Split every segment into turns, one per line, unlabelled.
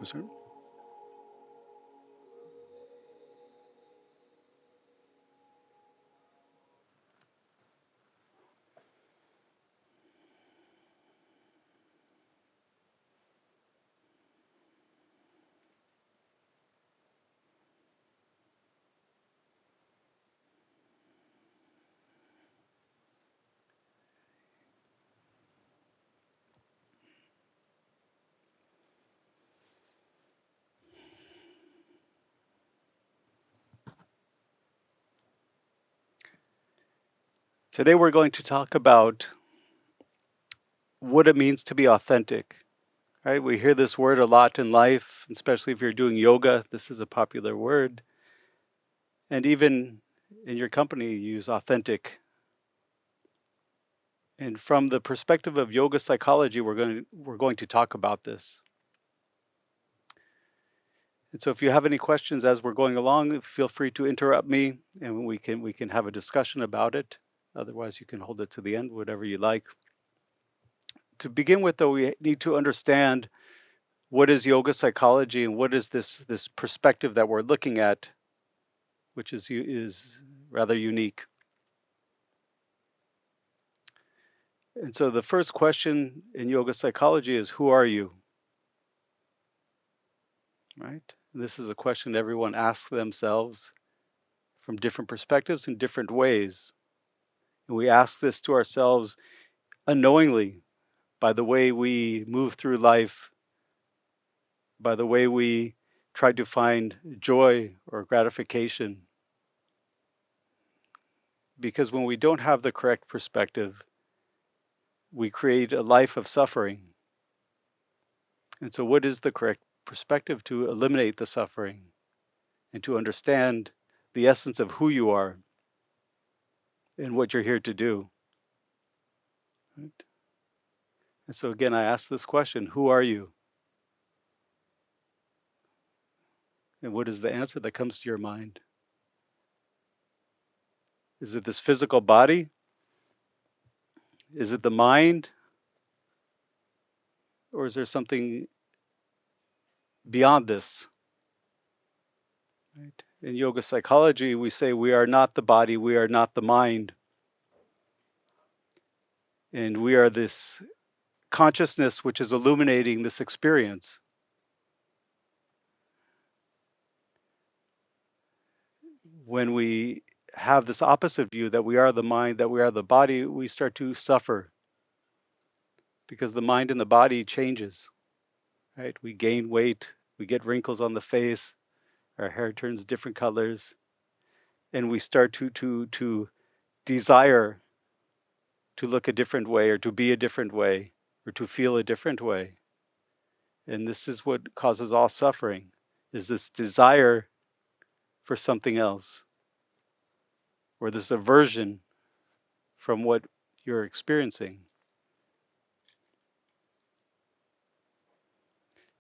Was there- Today we're going to talk about what it means to be authentic. Right? We hear this word a lot in life, especially if you're doing yoga. This is a popular word. And even in your company, you use authentic. And from the perspective of yoga psychology, we're going to talk about this. And so if you have any questions as we're going along, feel free to interrupt me and we can have a discussion about it. Otherwise, you can hold it to the end, whatever you like. To begin with, though, we need to understand what is yoga psychology and what is this perspective that we're looking at, which is rather unique. And so the first question in yoga psychology is, who are you? Right? This is a question everyone asks themselves from different perspectives in different ways. And we ask this to ourselves unknowingly by the way we move through life, by the way we try to find joy or gratification. Because when we don't have the correct perspective, we create a life of suffering. And so, what is the correct perspective to eliminate the suffering and to understand the essence of who you are and what you're here to do? Right? And so, again, I ask this question, who are you? And what is the answer that comes to your mind? Is it this physical body? Is it the mind? Or is there something beyond this? Right? In yoga psychology, we say we are not the body, we are not the mind. And we are this consciousness which is illuminating this experience. When we have this opposite view that we are the mind, that we are the body, we start to suffer because the mind and the body changes, right? We gain weight, we get wrinkles on the face, our hair turns different colors, and we start to desire to look a different way or to be a different way or to feel a different way. And this is what causes all suffering, is this desire for something else or this aversion from what you're experiencing.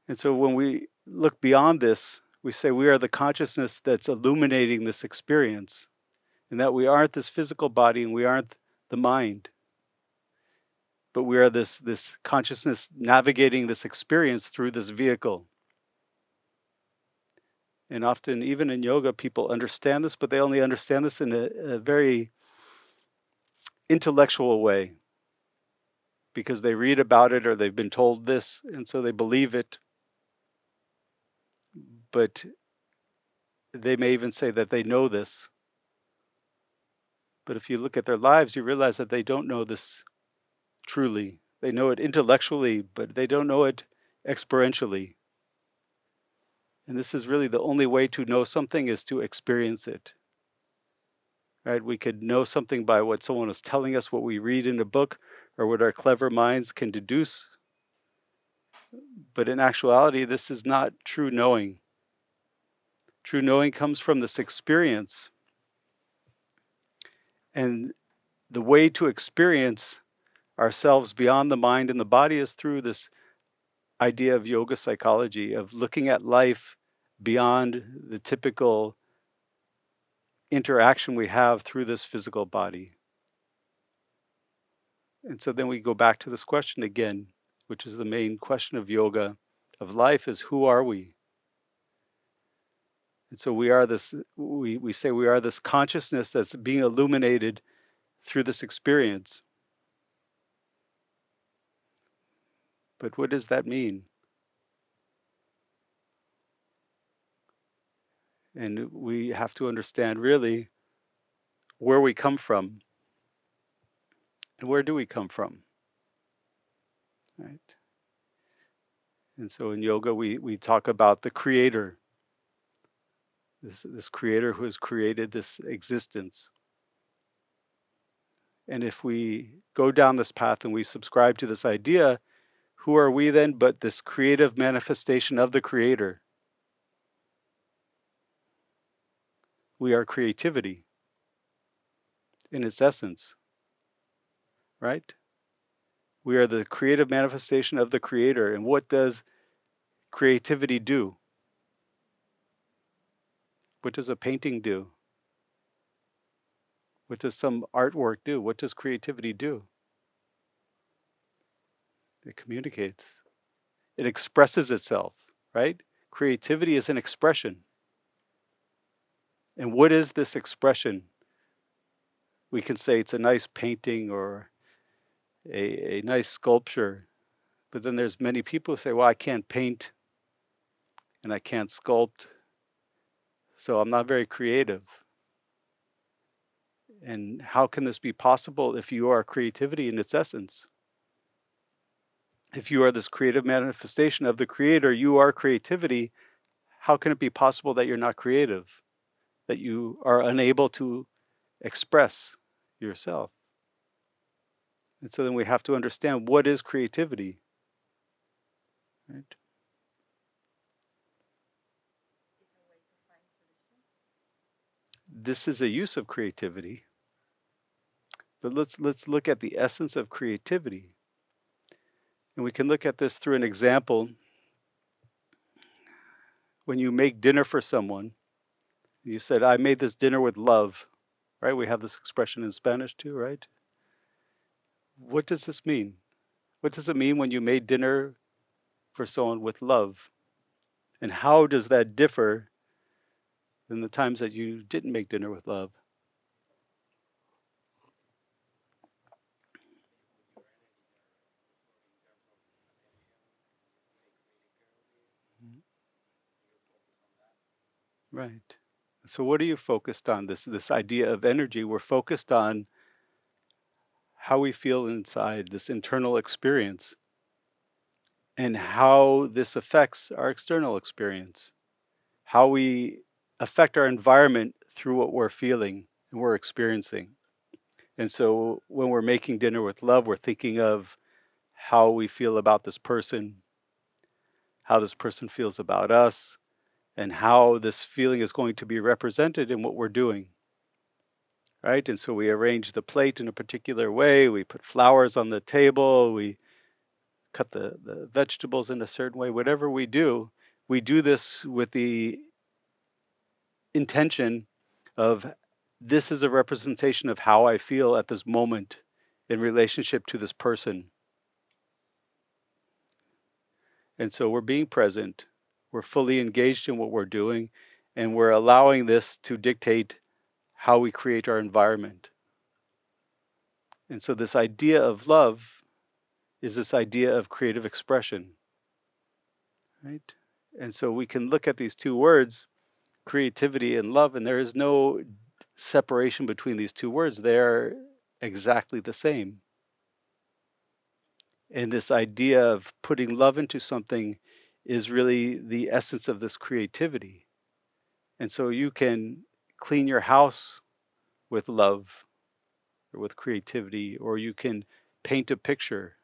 And so when we look beyond this, we say we are the consciousness that's illuminating this experience, and that we aren't this physical body and we aren't the mind, but we are this consciousness navigating this experience through this vehicle. And often, even in yoga, people understand this, but they only understand this in a very intellectual way because they read about it or they've been told this, and so they believe it. But they may even say that they know this. But if you look at their lives, you realize that they don't know this truly. They know it intellectually, but they don't know it experientially. And this is really the only way to know something is to experience it. Right? We could know something by what someone is telling us, what we read in a book, or what our clever minds can deduce. But in actuality, this is not true knowing. True knowing comes from this experience. And the way to experience ourselves beyond the mind and the body is through this idea of yoga psychology, of looking at life beyond the typical interaction we have through this physical body. And so then we go back to this question again, which is the main question of yoga. of life is, who are we? And so we are this, we say we are this consciousness that's being illuminated through this experience. But what does that mean? And we have to understand really where we come from. And where do we come from? Right? And so in yoga, we talk about the creator, this creator who has created this existence. And if we go down this path and we subscribe to this idea, who are we then but this creative manifestation of the creator? We are creativity in its essence, right? We are the creative manifestation of the creator. And what does creativity do? What does a painting do? What does some artwork do? What does creativity do? It communicates. It expresses itself, right? Creativity is an expression. And what is this expression? We can say it's a nice painting or a nice sculpture. But then there's many people who say, well, I can't paint and I can't sculpt, so I'm not very creative. And how can this be possible if you are creativity in its essence? If you are this creative manifestation of the creator, you are creativity. How can it be possible that you're not creative? That you are unable to express yourself? And so then we have to understand, what is creativity? Right? This is a use of creativity. But let's look at the essence of creativity. And we can look at this through an example. When you make dinner for someone, you said, I made this dinner with love, right? We have this expression in Spanish too, right? What does this mean? What does it mean when you made dinner for someone with love? And how does that differ than the times that you didn't make dinner with love? Right. So what are you focused on? This idea of energy, we're focused on how we feel inside, this internal experience, and how this affects our external experience, how we affect our environment through what we're feeling and we're experiencing. And so when we're making dinner with love, we're thinking of how we feel about this person, how this person feels about us, and how this feeling is going to be represented in what we're doing. Right? And so we arrange the plate in a particular way, we put flowers on the table, we cut the vegetables in a certain way. Whatever we do this with the intention of, this is a representation of how I feel at this moment in relationship to this person. And so we're being present, we're fully engaged in what we're doing, and we're allowing this to dictate how we create our environment. And so this idea of love is this idea of creative expression, right? And so we can look at these two words, creativity and love, and there is no separation between these two words. They're exactly the same. And this idea of putting love into something is really the essence of this creativity. And so you can clean your house with love or with creativity, or you can paint a picture,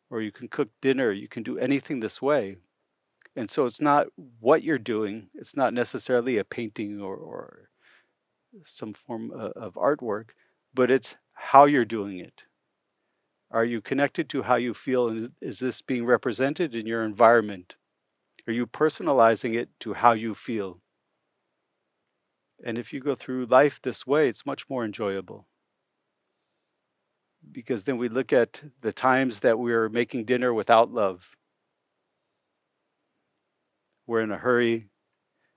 or you can cook dinner, you can do anything this way. And so it's not what you're doing, it's not necessarily a painting or some form of artwork, but it's how you're doing it. Are you connected to how you feel? And is this being represented in your environment? Are you personalizing it to how you feel? And if you go through life this way, it's much more enjoyable. Because then we look at the times that we're making dinner without love. we're in a hurry,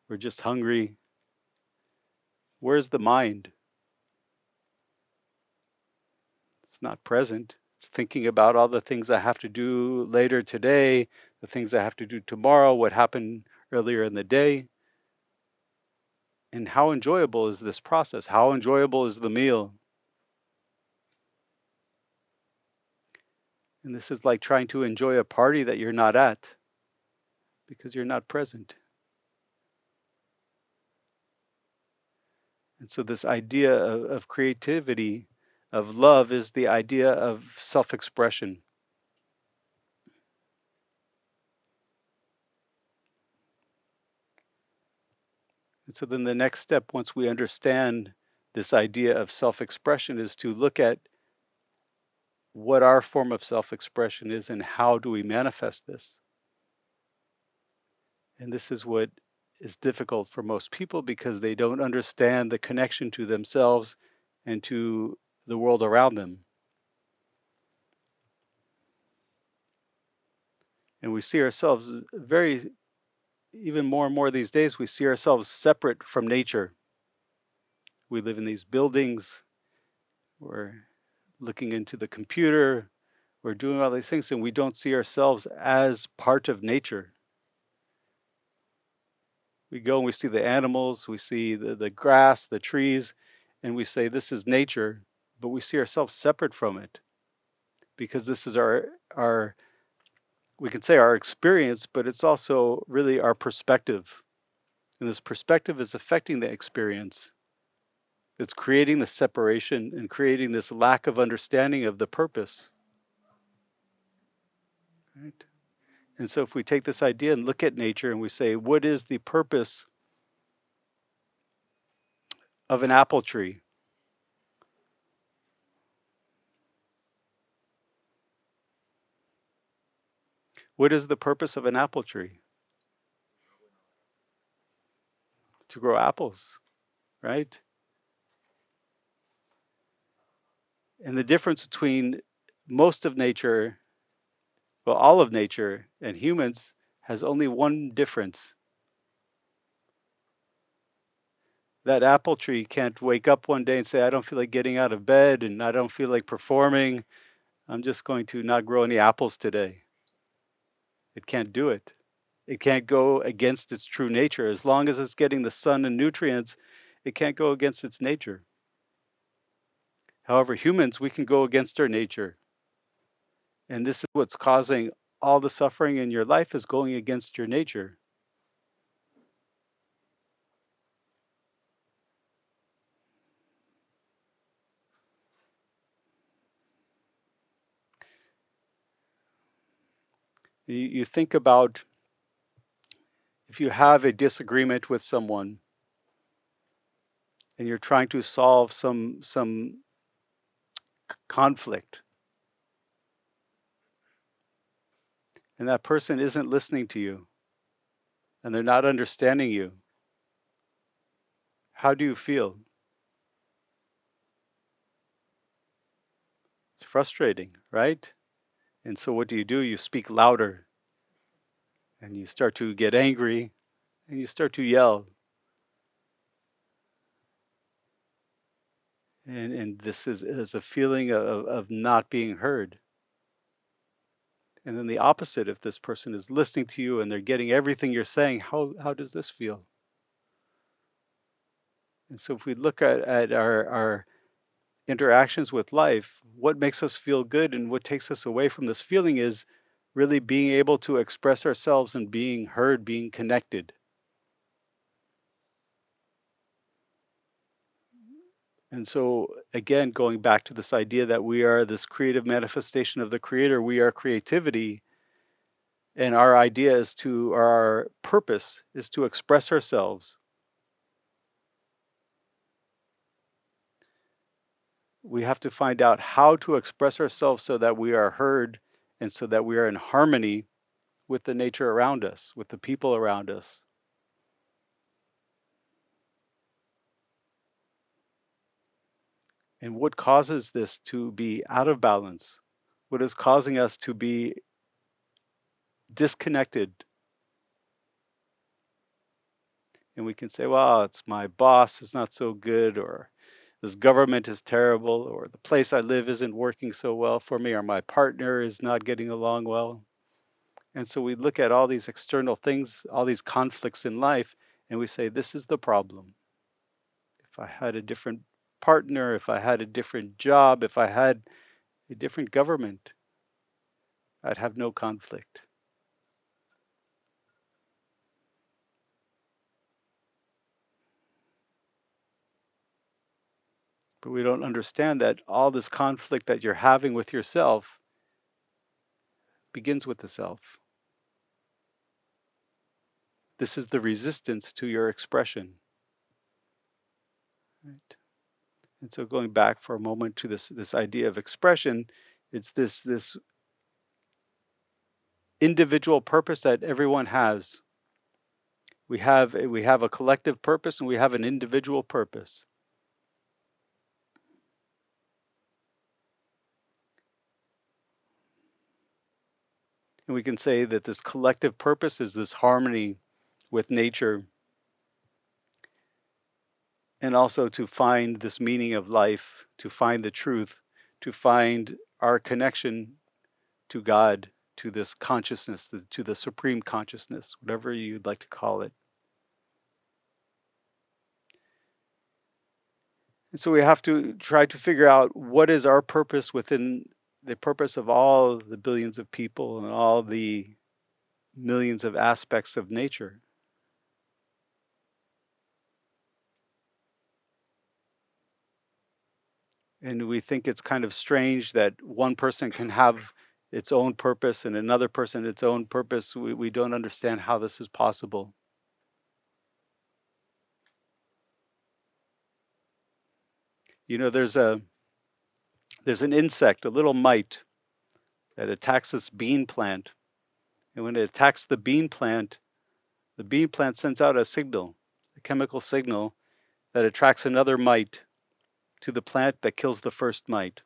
we're just hungry. Where's the mind? It's not present. It's thinking about all the things I have to do later today, the things I have to do tomorrow, what happened earlier in the day. And how enjoyable is this process? How enjoyable is the meal? And this is like trying to enjoy a party that you're not at because you're not present. And so, this idea of creativity, of love, is the idea of self expression. And so, then the next step, once we understand this idea of self expression, is to look at what our form of self expression is and how do we manifest this. And this is what is difficult for most people because they don't understand the connection to themselves and to the world around them. And we see ourselves even more and more these days, we see ourselves separate from nature. We live in these buildings, we're looking into the computer, we're doing all these things, and we don't see ourselves as part of nature. We go and we see the animals, we see the grass, the trees, and we say, this is nature, but we see ourselves separate from it because this is our we can say our experience, but it's also really our perspective. And this perspective is affecting the experience. It's creating the separation and creating this lack of understanding of the purpose. Right? And so if we take this idea and look at nature and we say, what is the purpose of an apple tree? What is the purpose of an apple tree? To grow apples, right? And the difference between most of nature, well, all of nature and humans has only one difference. That apple tree can't wake up one day and say, I don't feel like getting out of bed and I don't feel like performing. I'm just going to not grow any apples today. It can't do it. It can't go against its true nature. As long as it's getting the sun and nutrients, it can't go against its nature. However, humans, we can go against our nature. And this is what's causing all the suffering in your life, is going against your nature. You think about if you have a disagreement with someone and you're trying to solve some conflict, and that person isn't listening to you and they're not understanding you, how do you feel? It's frustrating, right? And so what do? You speak louder and you start to get angry and you start to yell. And this is a feeling of not being heard. And then the opposite, if this person is listening to you and they're getting everything you're saying, how does this feel? And so if we look at our interactions with life, what makes us feel good and what takes us away from this feeling is really being able to express ourselves and being heard, being connected. And so, again, going back to this idea that we are this creative manifestation of the Creator, we are creativity, and our idea is our purpose is to express ourselves. We have to find out how to express ourselves so that we are heard and so that we are in harmony with the nature around us, with the people around us. And what causes this to be out of balance? What is causing us to be disconnected? And we can say, well, it's my boss is not so good, or this government is terrible, or the place I live isn't working so well for me, or my partner is not getting along well. And so we look at all these external things, all these conflicts in life, and we say, this is the problem. If I had a different partner, if I had a different job, if I had a different government, I'd have no conflict. But we don't understand that all this conflict that you're having with yourself begins with the self. This is the resistance to your expression. Right? And so going back for a moment to this idea of expression, it's this individual purpose that everyone has. We have a collective purpose and we have an individual purpose. And we can say that this collective purpose is this harmony with nature, and also to find this meaning of life, to find the truth, to find our connection to God, to this consciousness, to the supreme consciousness, whatever you'd like to call it. And so we have to try to figure out what is our purpose within the purpose of all the billions of people and all the millions of aspects of nature. And we think it's kind of strange that one person can have its own purpose and another person its own purpose. We don't understand how this is possible. You know, there's an insect, a little mite, that attacks this bean plant. And when it attacks the bean plant sends out a signal, a chemical signal that attracts another mite to the plant that kills the first mite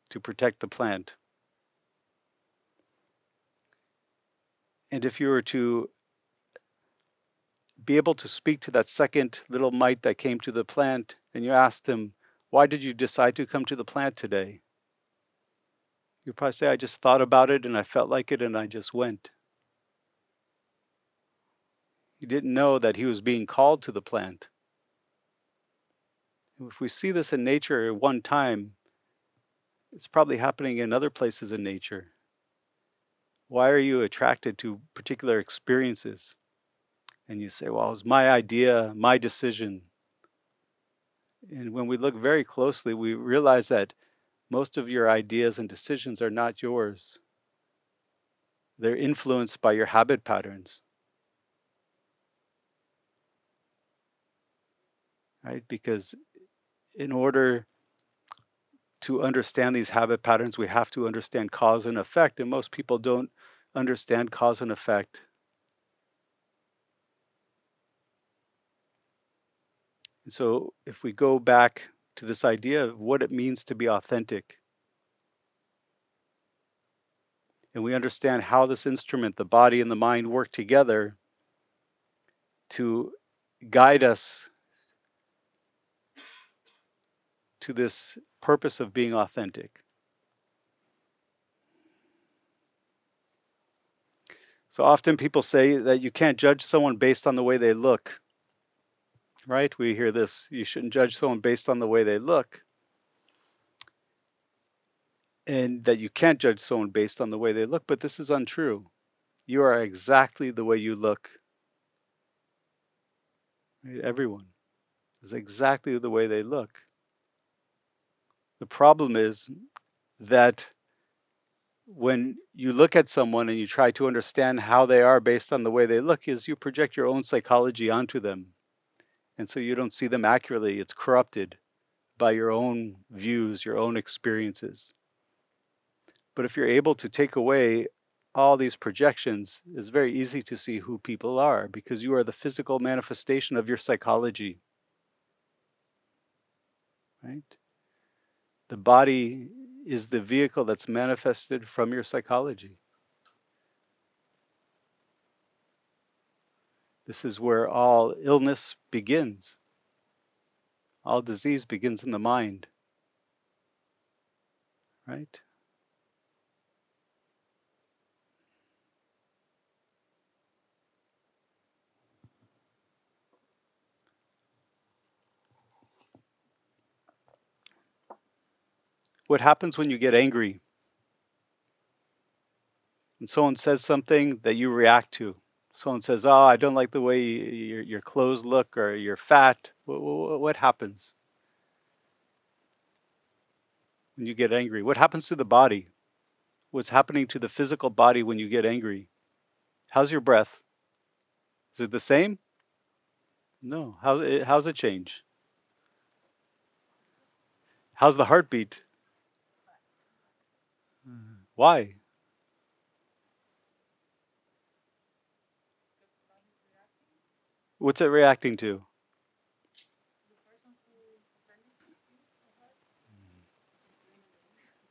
to protect the plant. And if you were to be able to speak to that second little mite that came to the plant and you asked them, why did you decide to come to the plant today? You'd probably say, I just thought about it and I felt like it and I just went. He didn't know that he was being called to the plant. If we see this in nature at one time, it's probably happening in other places in nature. Why are you attracted to particular experiences? And you say, well, it was my idea, my decision. And when we look very closely, we realize that most of your ideas and decisions are not yours. They're influenced by your habit patterns, right? Because in order to understand these habit patterns, we have to understand cause and effect. And most people don't understand cause and effect. And so if we go back to this idea of what it means to be authentic, and we understand how this instrument, the body and the mind, work together to guide us to this purpose of being authentic. So often people say that you can't judge someone based on the way they look, right? We hear this, you shouldn't judge someone based on the way they look, and that you can't judge someone based on the way they look, but this is untrue. You are exactly the way you look. Right? Everyone is exactly the way they look. The problem is that when you look at someone and you try to understand how they are based on the way they look, is you project your own psychology onto them. And so you don't see them accurately. It's corrupted by your own views, your own experiences. But if you're able to take away all these projections, it's very easy to see who people are because you are the physical manifestation of your psychology, right? The body is the vehicle that's manifested from your psychology. This is where all illness begins. All disease begins in the mind, right? What happens when you get angry and someone says something that you react to? Someone says, "Oh, I don't like the way your clothes look, or you're fat." What happens when you get angry? What happens to the body? What's happening to the physical body when you get angry? How's your breath? Is it the same? No. How's it change? How's the heartbeat? Why? What's it reacting to?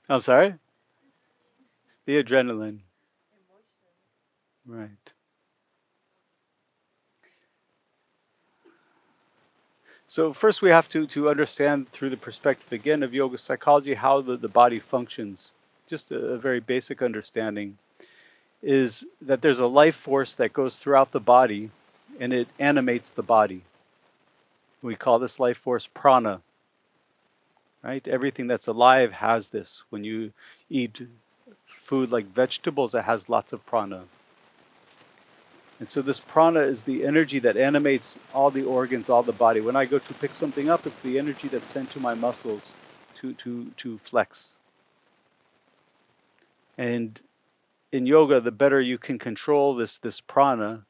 I'm sorry? The adrenaline. Right. So first we have to understand through the perspective again of yoga psychology how the body functions. Just a very basic understanding is that there's a life force that goes throughout the body and it animates the body. We call this life force prana, right? Everything that's alive has this. When you eat food like vegetables, it has lots of prana. And so this prana is the energy that animates all the organs, all the body. When I go to pick something up, it's the energy that's sent to my muscles to flex. And in yoga, the better you can control this prana,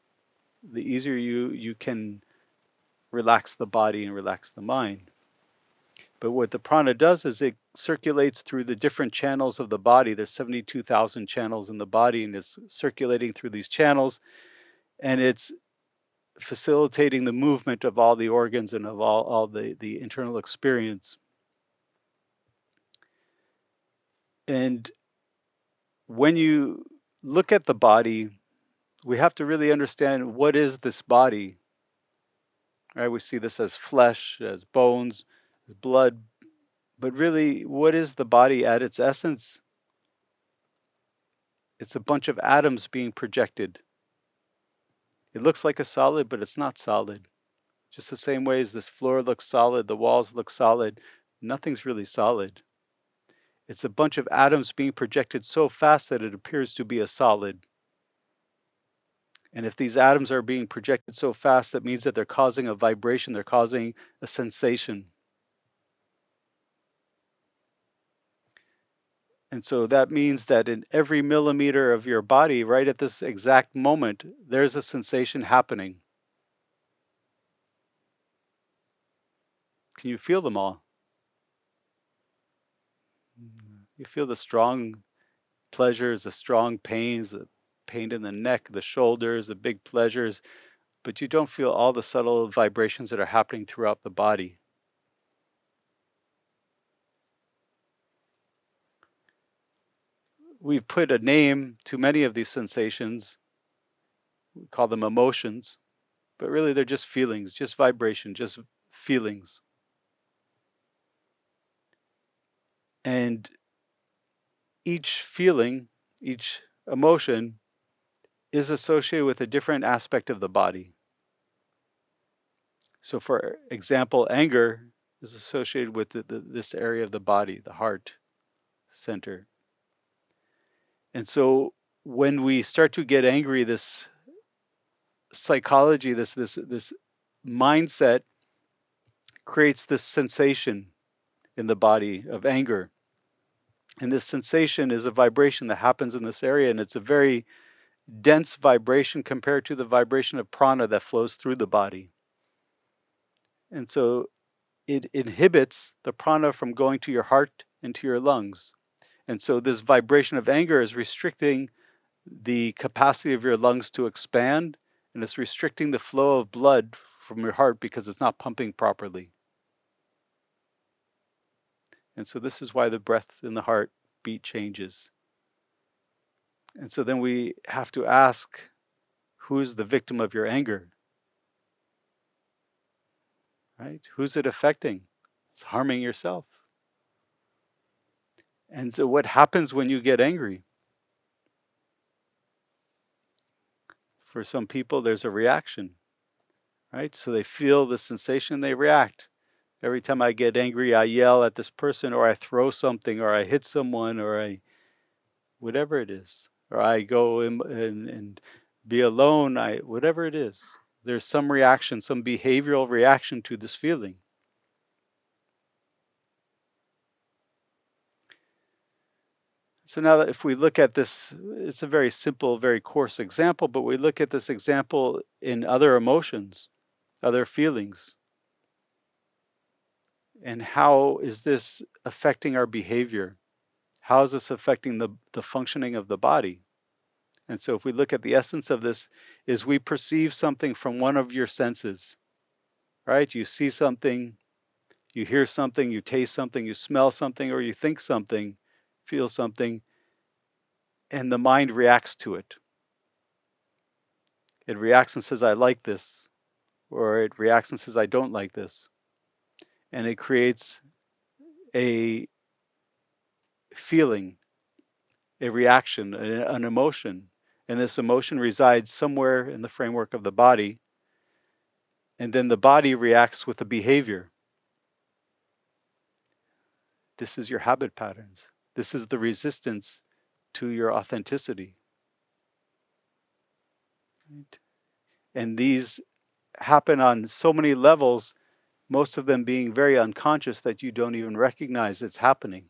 the easier you can relax the body and relax the mind. But what the prana does is it circulates through the different channels of the body. There's 72,000 channels in the body, and it's circulating through these channels, and it's facilitating the movement of all the organs and of all the internal experience. And when you look at the body, we have to really understand what is this body. Right? We see this as flesh, as bones, as blood, but really, what is the body at its essence? It's a bunch of atoms being projected. It looks like a solid, but it's not solid. Just the same way as this floor looks solid, the walls look solid, nothing's really solid. It's a bunch of atoms being projected so fast that it appears to be a solid. And if these atoms are being projected so fast, that means that they're causing a vibration, they're causing a sensation. And so that means that in every millimeter of your body, right at this exact moment, there's a sensation happening. Can you feel them all? You feel the strong pleasures, the strong pains, the pain in the neck, the shoulders, the big pleasures, but you don't feel all the subtle vibrations that are happening throughout the body. We've put a name to many of these sensations. We call them emotions, but really they're just feelings, just vibration, just feelings. And each feeling, each emotion is associated with a different aspect of the body. So, for example, anger is associated with this area of the body, the heart center. And so, when we start to get angry, this psychology, this mindset creates this sensation in the body of anger. And this sensation is a vibration that happens in this area, and it's a very dense vibration compared to the vibration of prana that flows through the body. And so it inhibits the prana from going to your heart and to your lungs. And so this vibration of anger is restricting the capacity of your lungs to expand, and it's restricting the flow of blood from your heart because it's not pumping properly. And so this is why the breath in the heart beat changes. And so then we have to ask, who is the victim of your anger? right? Who's it affecting? It's harming yourself. And so what happens when you get angry? For some people, there's a reaction, right? So they feel the sensation, they react. Every time I get angry, I yell at this person, or I throw something, or I hit someone, or I, whatever it is, or I go in and be alone, whatever it is. There's some reaction, some behavioral reaction to this feeling. So now that if we look at this, it's a very simple, very coarse example, but we look at this example in other emotions, other feelings, and how is this affecting our behavior? How is this affecting the functioning of the body? And so if we look at the essence of this, is we perceive something from one of your senses, right? You see something, you hear something, you taste something, you smell something, or you think something, feel something, and the mind reacts to it. It reacts and says, I like this, or it reacts and says, I don't like this. And it creates a feeling, a reaction, an emotion. And this emotion resides somewhere in the framework of the body. And then the body reacts with a behavior. This is your habit patterns. This is the resistance to your authenticity. Right? And these happen on so many levels, most of them being very unconscious that you don't even recognize it's happening.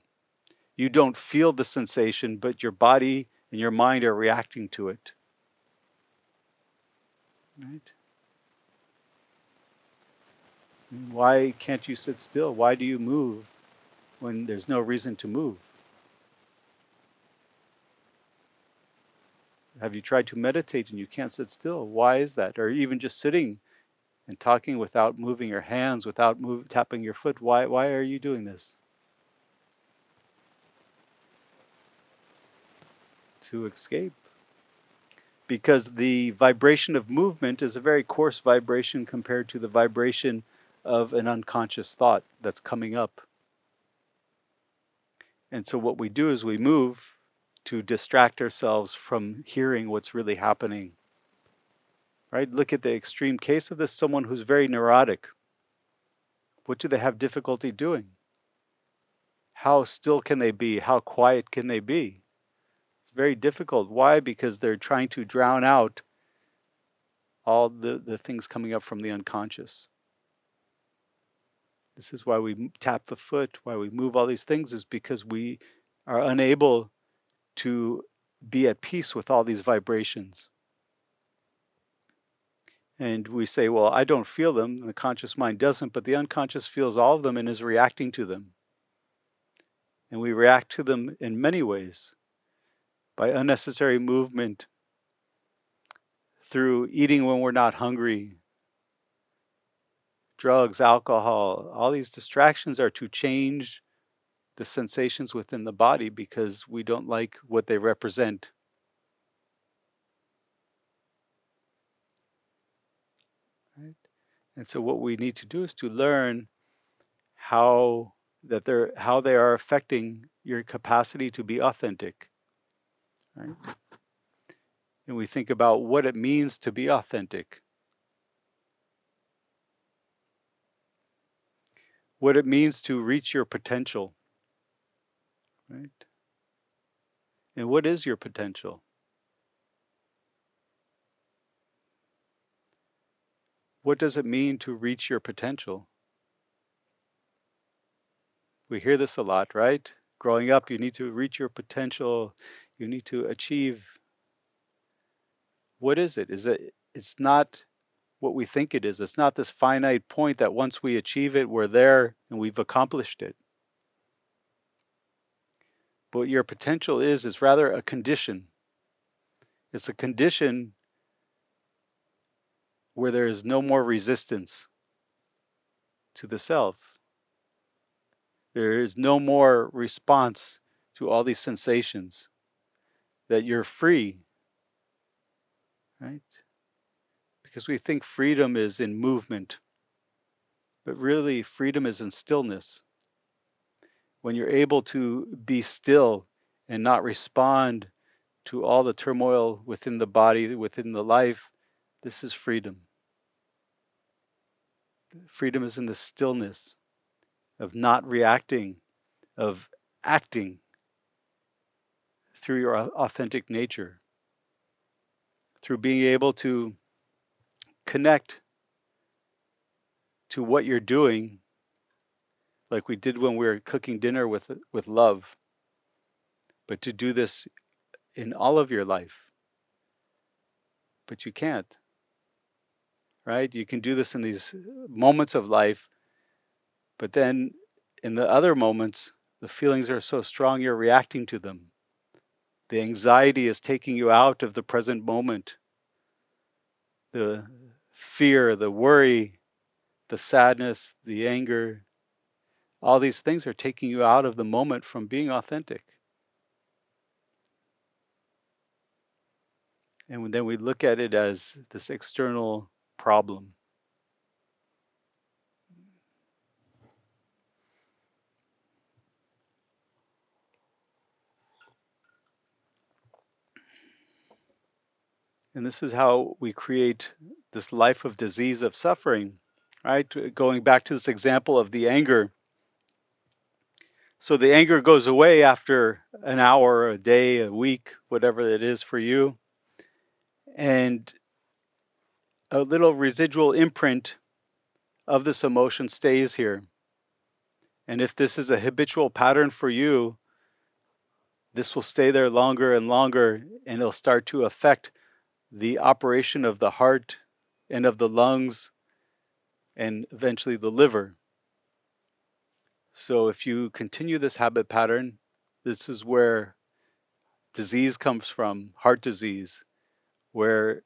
You don't feel the sensation, but your body and your mind are reacting to it. Right? Why can't you sit still? Why do you move when there's no reason to move? Have you tried to meditate and you can't sit still? Why is that? Or even just sitting and talking without moving your hands, without tapping your foot. Why are you doing this? To escape. Because the vibration of movement is a very coarse vibration compared to the vibration of an unconscious thought that's coming up. And so what we do is we move to distract ourselves from hearing what's really happening. Right? Look at the extreme case of this, someone who's very neurotic. What do they have difficulty doing? How still can they be? How quiet can they be? It's very difficult. Why? Because they're trying to drown out all the things coming up from the unconscious. This is why we tap the foot, why we move all these things, is because we are unable to be at peace with all these vibrations. And we say, well, I don't feel them. The conscious mind doesn't, but the unconscious feels all of them and is reacting to them. And we react to them in many ways, by unnecessary movement, through eating when we're not hungry, drugs, alcohol. All these distractions are to change the sensations within the body because we don't like what they represent. Right? And so what we need to do is to learn how they are affecting your capacity to be authentic. Right? And we think about what it means to be authentic. What it means to reach your potential. Right? And what is your potential? What does it mean to reach your potential? We hear this a lot, right? Growing up, you need to reach your potential. You need to achieve. What is it? It's not what we think it is. It's not this finite point that once we achieve it, we're there and we've accomplished it. But what your potential is rather a condition. It's a condition where there is no more resistance to the self. There is no more response to all these sensations. That you're free, right? Because we think freedom is in movement. But really, freedom is in stillness. When you're able to be still and not respond to all the turmoil within the body, within the life, this is freedom. Freedom is in the stillness of not reacting, of acting through your authentic nature, through being able to connect to what you're doing, like we did when we were cooking dinner with love, but to do this in all of your life. But you can't, right? You can do this in these moments of life, but then in the other moments, the feelings are so strong you're reacting to them. The anxiety is taking you out of the present moment. The fear, the worry, the sadness, the anger, all these things are taking you out of the moment from being authentic. And then we look at it as this external problem. And this is how we create this life of disease, of suffering, right? Going back to this example of the anger. So the anger goes away after an hour, a day, a week, whatever it is for you. And a little residual imprint of this emotion stays here. And if this is a habitual pattern for you, this will stay there longer and longer, and it'll start to affect the operation of the heart and of the lungs and eventually the liver. So if you continue this habit pattern, this is where disease comes from, heart disease, where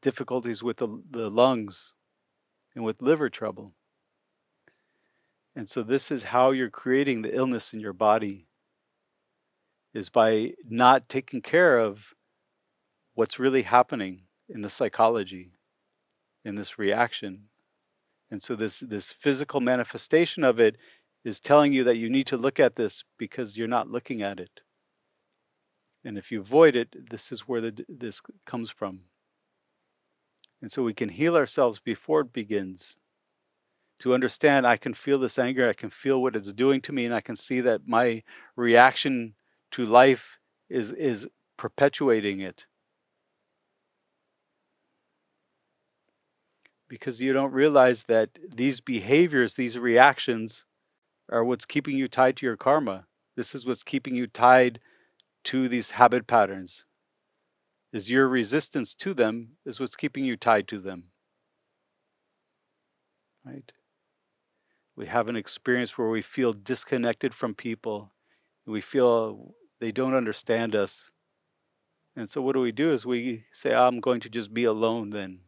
difficulties with the lungs and with liver trouble. And so this is how you're creating the illness in your body, is by not taking care of what's really happening in the psychology, in this reaction. And so this physical manifestation of it is telling you that you need to look at this because you're not looking at it. And if you avoid it, this is where this comes from. And so we can heal ourselves before it begins. To understand, I can feel this anger, I can feel what it's doing to me, and I can see that my reaction to life is perpetuating it. Because you don't realize that these behaviors, these reactions, are what's keeping you tied to your karma. This is what's keeping you tied to these habit patterns. Is your resistance to them is what's keeping you tied to them. Right? We have an experience where we feel disconnected from people. We feel they don't understand us. And so what do? Is we say, I'm going to just be alone then.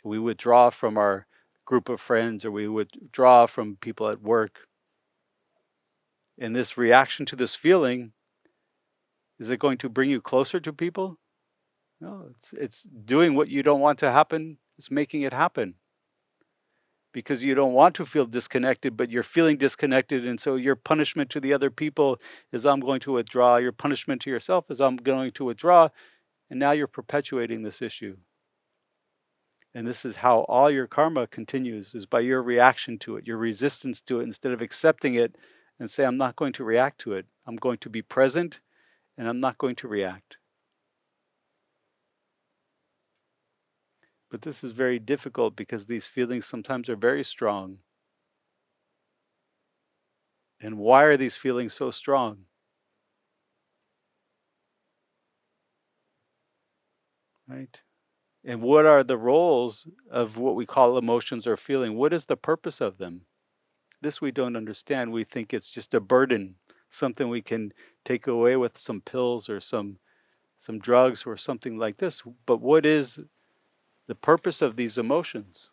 We withdraw from our group of friends, or we withdraw from people at work. And this reaction to this feeling, is it going to bring you closer to people? No, it's doing what you don't want to happen. It's making it happen. Because you don't want to feel disconnected, but you're feeling disconnected. And so your punishment to the other people is, I'm going to withdraw. Your punishment to yourself is, I'm going to withdraw. And now you're perpetuating this issue. And this is how all your karma continues, is by your reaction to it, your resistance to it, instead of accepting it and say, I'm not going to react to it. I'm going to be present and I'm not going to react. But this is very difficult because these feelings sometimes are very strong. And why are these feelings so strong? Right? And what are the roles of what we call emotions or feeling? What is the purpose of them? This we don't understand. We think it's just a burden, something we can take away with some pills or some drugs or something like this. But what is the purpose of these emotions?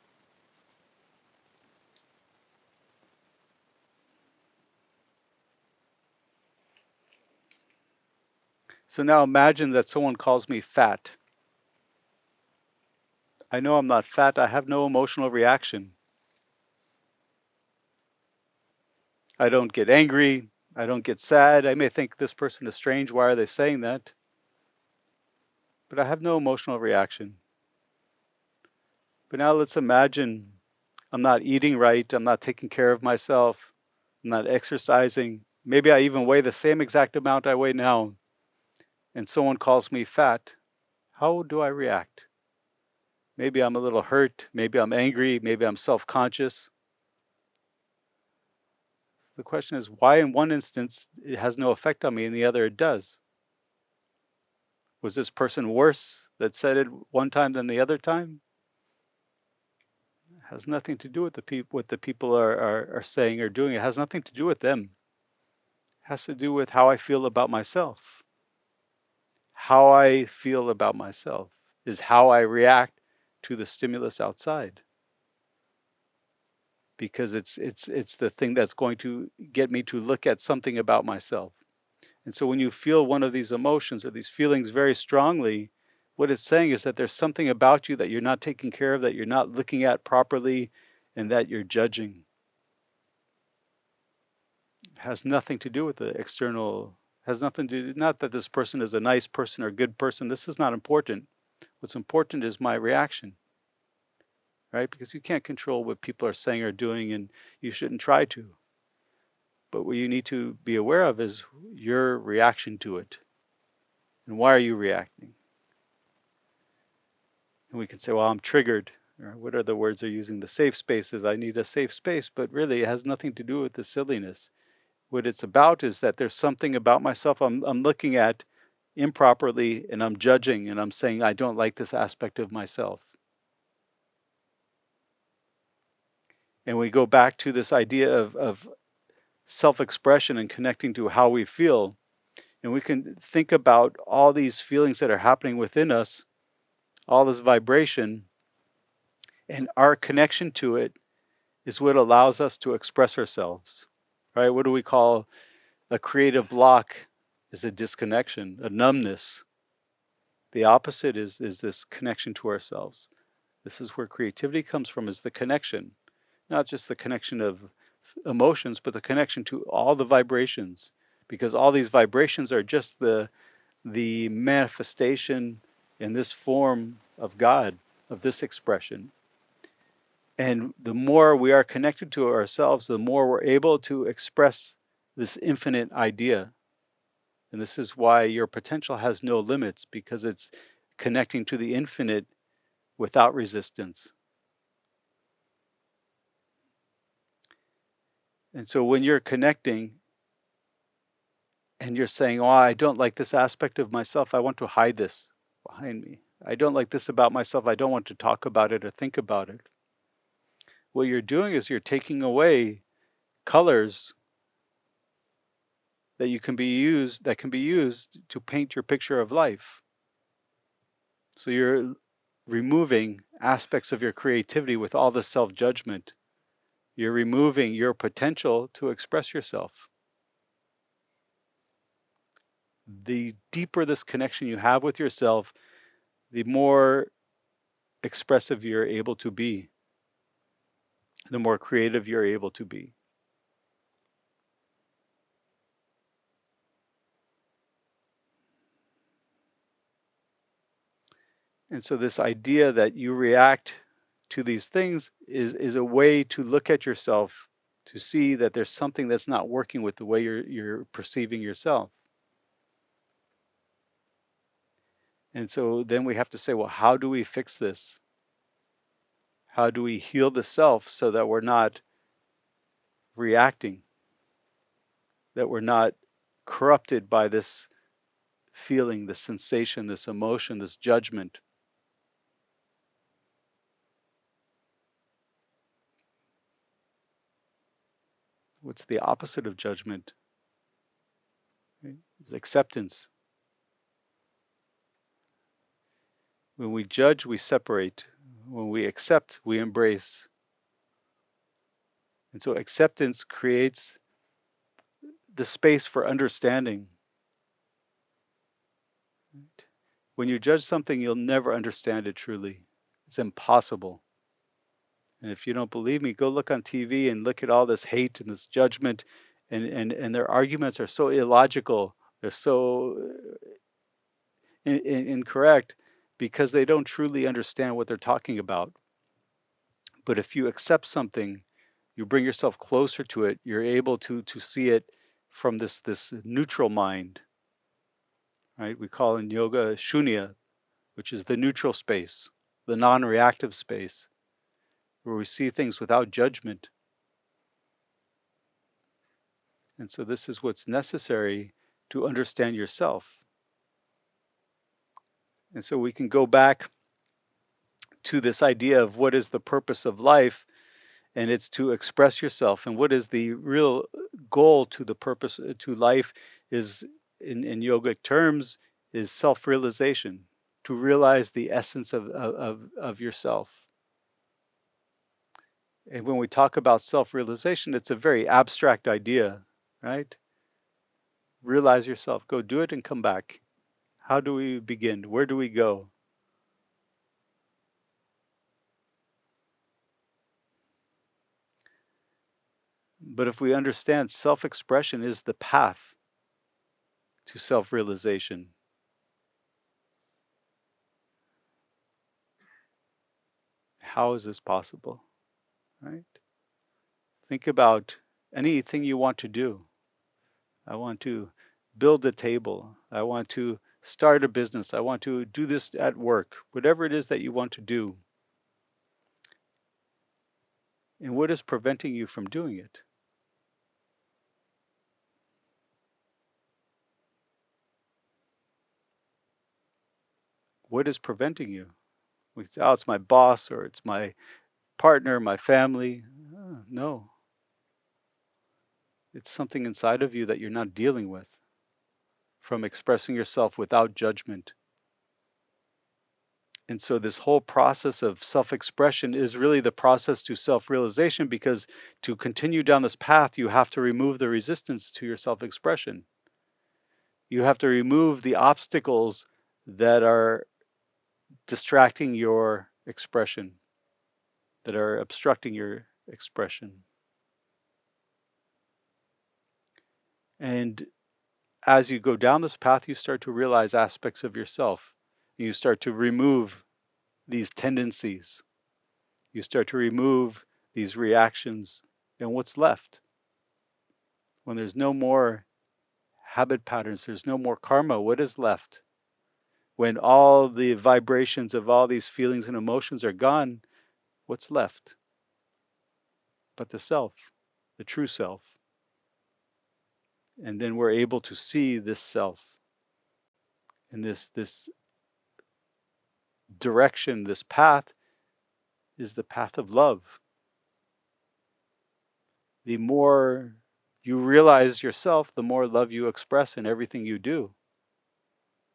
So now imagine that someone calls me fat. I know I'm not fat. I have no emotional reaction. I don't get angry. I don't get sad. I may think this person is strange. Why are they saying that? But I have no emotional reaction. But now let's imagine I'm not eating right. I'm not taking care of myself. I'm not exercising. Maybe I even weigh the same exact amount I weigh now, and someone calls me fat. How do I react? Maybe I'm a little hurt. Maybe I'm angry. Maybe I'm self-conscious. The question is, why in one instance it has no effect on me and the other it does? Was this person worse that said it one time than the other time? It has nothing to do with what the people are saying or doing. It has nothing to do with them. It has to do with how I feel about myself. How I feel about myself is how I react to the stimulus outside. Because it's the thing that's going to get me to look at something about myself. And so when you feel one of these emotions or these feelings very strongly, what it's saying is that there's something about you that you're not taking care of, that you're not looking at properly, and that you're judging. It has nothing to do with the external, has nothing to do, not that this person is a nice person or a good person. This is not important. What's important is my reaction, right? Because you can't control what people are saying or doing, and you shouldn't try to. But what you need to be aware of is your reaction to it. And why are you reacting? And we can say, well, I'm triggered. Or what are the words they're using? The safe spaces. I need a safe space. But really, it has nothing to do with the silliness. What it's about is that there's something about myself I'm looking at improperly, and I'm judging, and I'm saying, I don't like this aspect of myself. And we go back to this idea of self-expression and connecting to how we feel. And we can think about all these feelings that are happening within us, all this vibration, and our connection to it is what allows us to express ourselves, right? What do we call a creative block? Is a disconnection, a numbness. The opposite is this connection to ourselves. This is where creativity comes from, is the connection, not just the connection of emotions, but the connection to all the vibrations, because all these vibrations are just the manifestation in this form of God, of this expression. And the more we are connected to ourselves, the more we're able to express this infinite idea. And this is why your potential has no limits, because it's connecting to the infinite without resistance. And so when you're connecting and you're saying, oh, I don't like this aspect of myself, I want to hide this behind me. I don't like this about myself, I don't want to talk about it or think about it. What you're doing is you're taking away colors that can be used to paint your picture of life. So you're removing aspects of your creativity with all the self-judgment. You're removing your potential to express yourself. The deeper this connection you have with yourself, the more expressive you're able to be, the more creative you're able to be. And so this idea that you react to these things is a way to look at yourself, to see that there's something that's not working with the way you're perceiving yourself. And so then we have to say, well, how do we fix this? How do we heal the self so that we're not reacting, that we're not corrupted by this feeling, this sensation, this emotion, this judgment? What's the opposite of judgment? Right? It's acceptance. When we judge, we separate. When we accept, we embrace. And so acceptance creates the space for understanding. Right? When you judge something, you'll never understand it truly. It's impossible. And if you don't believe me, go look on TV and look at all this hate and this judgment, and their arguments are so illogical. They're so incorrect because they don't truly understand what they're talking about. But if you accept something, you bring yourself closer to it. You're able to see it from this neutral mind, right? We call in yoga shunya, which is the neutral space, the non-reactive space, where we see things without judgment. And so this is what's necessary to understand yourself. And so we can go back to this idea of what is the purpose of life, and it's to express yourself. And what is the real goal to the purpose to life is, in yogic terms, is self-realization, to realize the essence of yourself. And when we talk about self-realization, it's a very abstract idea, right? Realize yourself, go do it and come back. How do we begin? Where do we go? But if we understand self-expression is the path to self-realization, how is this possible, right? Think about anything you want to do. I want to build a table. I want to start a business. I want to do this at work. Whatever it is that you want to do. And what is preventing you from doing it? What is preventing you? We say, oh, it's my boss or it's my partner, my family. No. It's something inside of you that you're not dealing with from expressing yourself without judgment. And so this whole process of self-expression is really the process to self-realization, because to continue down this path, you have to remove the resistance to your self-expression. You have to remove the obstacles that are distracting your expression, that are obstructing your expression. And as you go down this path, you start to realize aspects of yourself. You start to remove these tendencies. You start to remove these reactions. And what's left? When there's no more habit patterns, there's no more karma, what is left? When all the vibrations of all these feelings and emotions are gone, what's left? But the self, the true self. And then we're able to see this self. And this direction, this path is the path of love. The more you realize yourself, the more love you express in everything you do.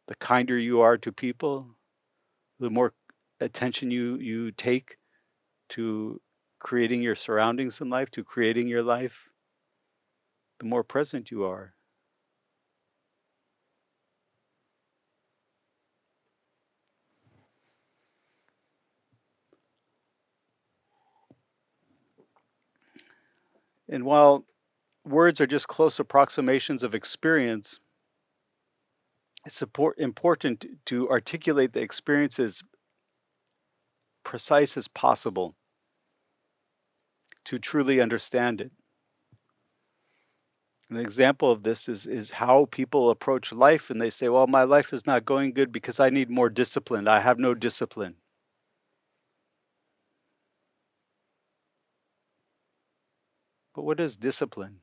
The kinder you are to people, the more attention you take to creating your surroundings in life, to creating your life, the more present you are. And while words are just close approximations of experience, it's important to articulate the experience as precise as possible to truly understand it. An example of this is how people approach life, and they say, well, my life is not going good because I need more discipline. I have no discipline. But what is discipline?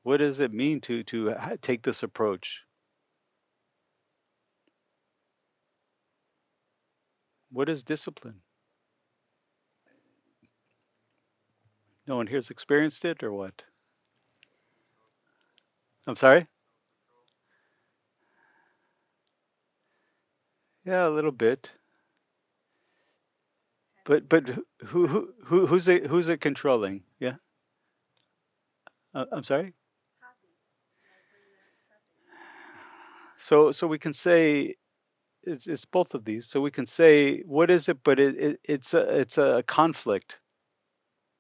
What does it mean to take this approach? What is discipline? No one here's experienced it, or what? I'm sorry? Yeah, a little bit. But who's it controlling? Yeah. I'm sorry. So we can say it's both of these. So we can say what is it, but it's a conflict.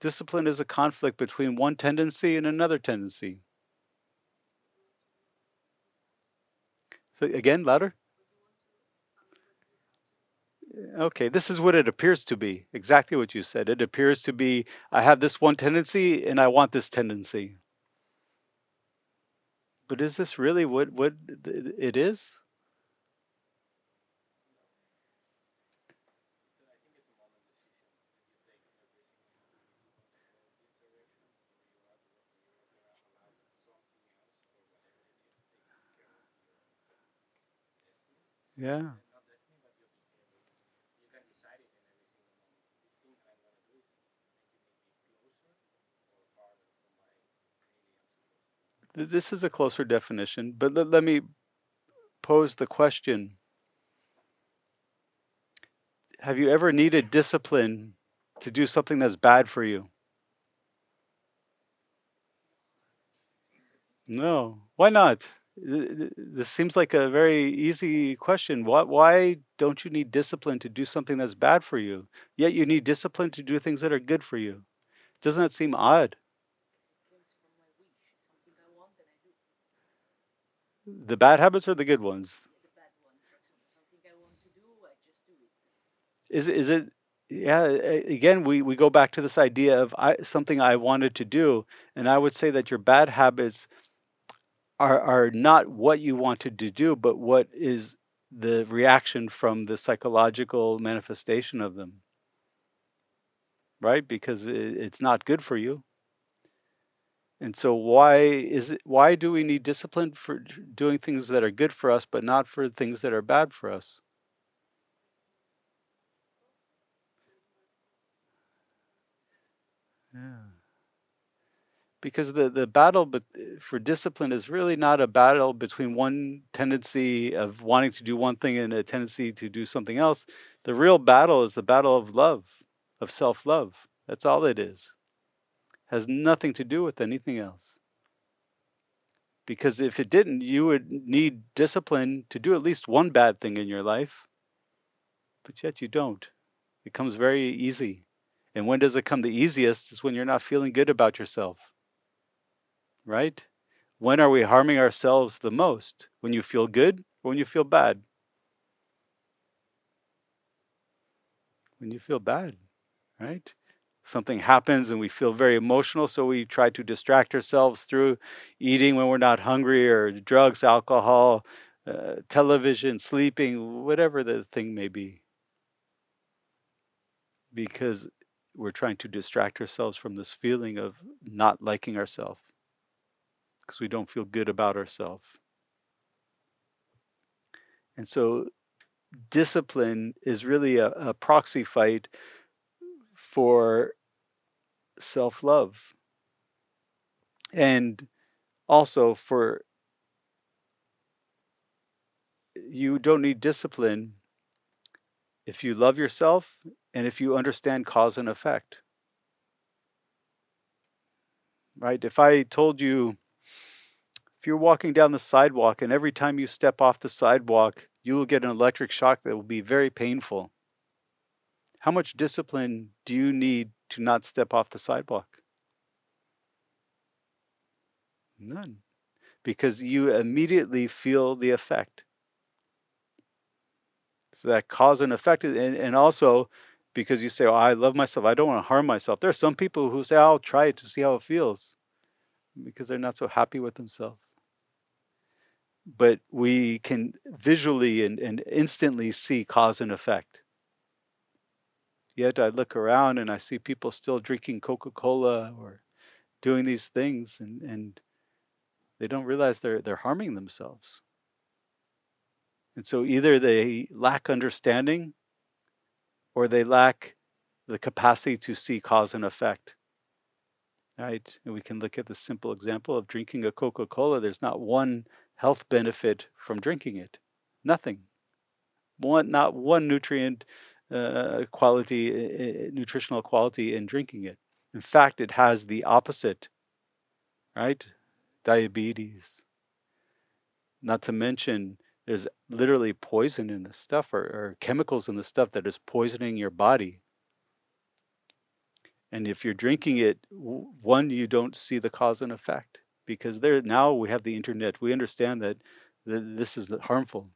Discipline is a conflict between one tendency and another tendency. So again, louder. Okay, this is what it appears to be. Exactly what you said. It appears to be, I have this one tendency and I want this tendency. But is this really what it is? Yeah. This is a closer definition, but let me pose the question. Have you ever needed discipline to do something that's bad for you? No. Why not? This seems like a very easy question. Why don't you need discipline to do something that's bad for you? Yet you need discipline to do things that are good for you. Doesn't that seem odd? The bad habits or the good ones? Is it yeah, again we go back to this idea of something I wanted to do, and I would say that your bad habits are not what you wanted to do, but what is the reaction from the psychological manifestation of them, right? Because it's not good for you. And so why do we need discipline for doing things that are good for us but not for things that are bad for us? Yeah. Because the battle for discipline is really not a battle between one tendency of wanting to do one thing and a tendency to do something else. The real battle is the battle of love, of self-love. That's all it is. Has nothing to do with anything else. Because if it didn't, you would need discipline to do at least one bad thing in your life, but yet you don't. It comes very easy. And when does it come the easiest? Is when you're not feeling good about yourself, right? When are we harming ourselves the most? When you feel good or when you feel bad? When you feel bad, right? Something happens and we feel very emotional, so we try to distract ourselves through eating when we're not hungry, or drugs, alcohol, television, sleeping, whatever the thing may be, because we're trying to distract ourselves from this feeling of not liking ourselves because we don't feel good about ourselves. And so discipline is really a proxy fight for self love. And also, for you don't need discipline if you love yourself and if you understand cause and effect, right? If I told you, if you're walking down the sidewalk and every time you step off the sidewalk, you will get an electric shock that will be very painful. How much discipline do you need to not step off the sidewalk? None. Because you immediately feel the effect. So that cause and effect, and also because you say, "Oh, I love myself. I don't want to harm myself." There are some people who say, "I'll try it to see how it feels," because they're not so happy with themselves. But we can visually and instantly see cause and effect. Yet I look around and I see people still drinking Coca-Cola or doing these things, and they don't realize they're harming themselves. And so either they lack understanding or they lack the capacity to see cause and effect. Right? And we can look at the simple example of drinking a Coca-Cola. There's not one health benefit from drinking it. Nothing. Not one nutrient quality, nutritional quality in drinking it. In fact, it has the opposite, right? Diabetes. Not to mention, there's literally poison in the stuff, or chemicals in the stuff that is poisoning your body. And if you're drinking it, one, you don't see the cause and effect, because there now we have the internet. We understand that this is harmful.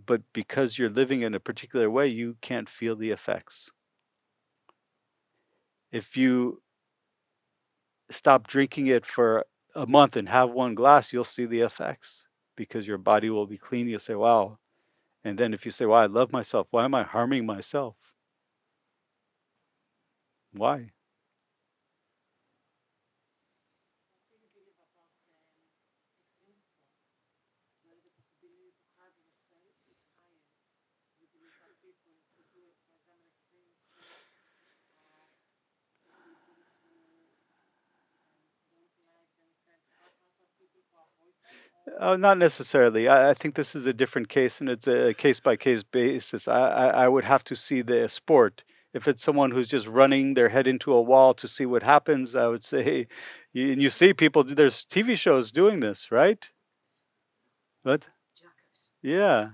But because you're living in a particular way, you can't feel the effects. If you stop drinking it for a month and have one glass, you'll see the effects, because your body will be clean. You'll say, wow. And then if you say, wow, I love myself, why am I harming myself? Why? Oh, not necessarily. I think this is a different case, and it's a case by case basis. I would have to see the sport. If it's someone who's just running their head into a wall to see what happens, I would say, and you see people, there's TV shows doing this, right? What? Yeah.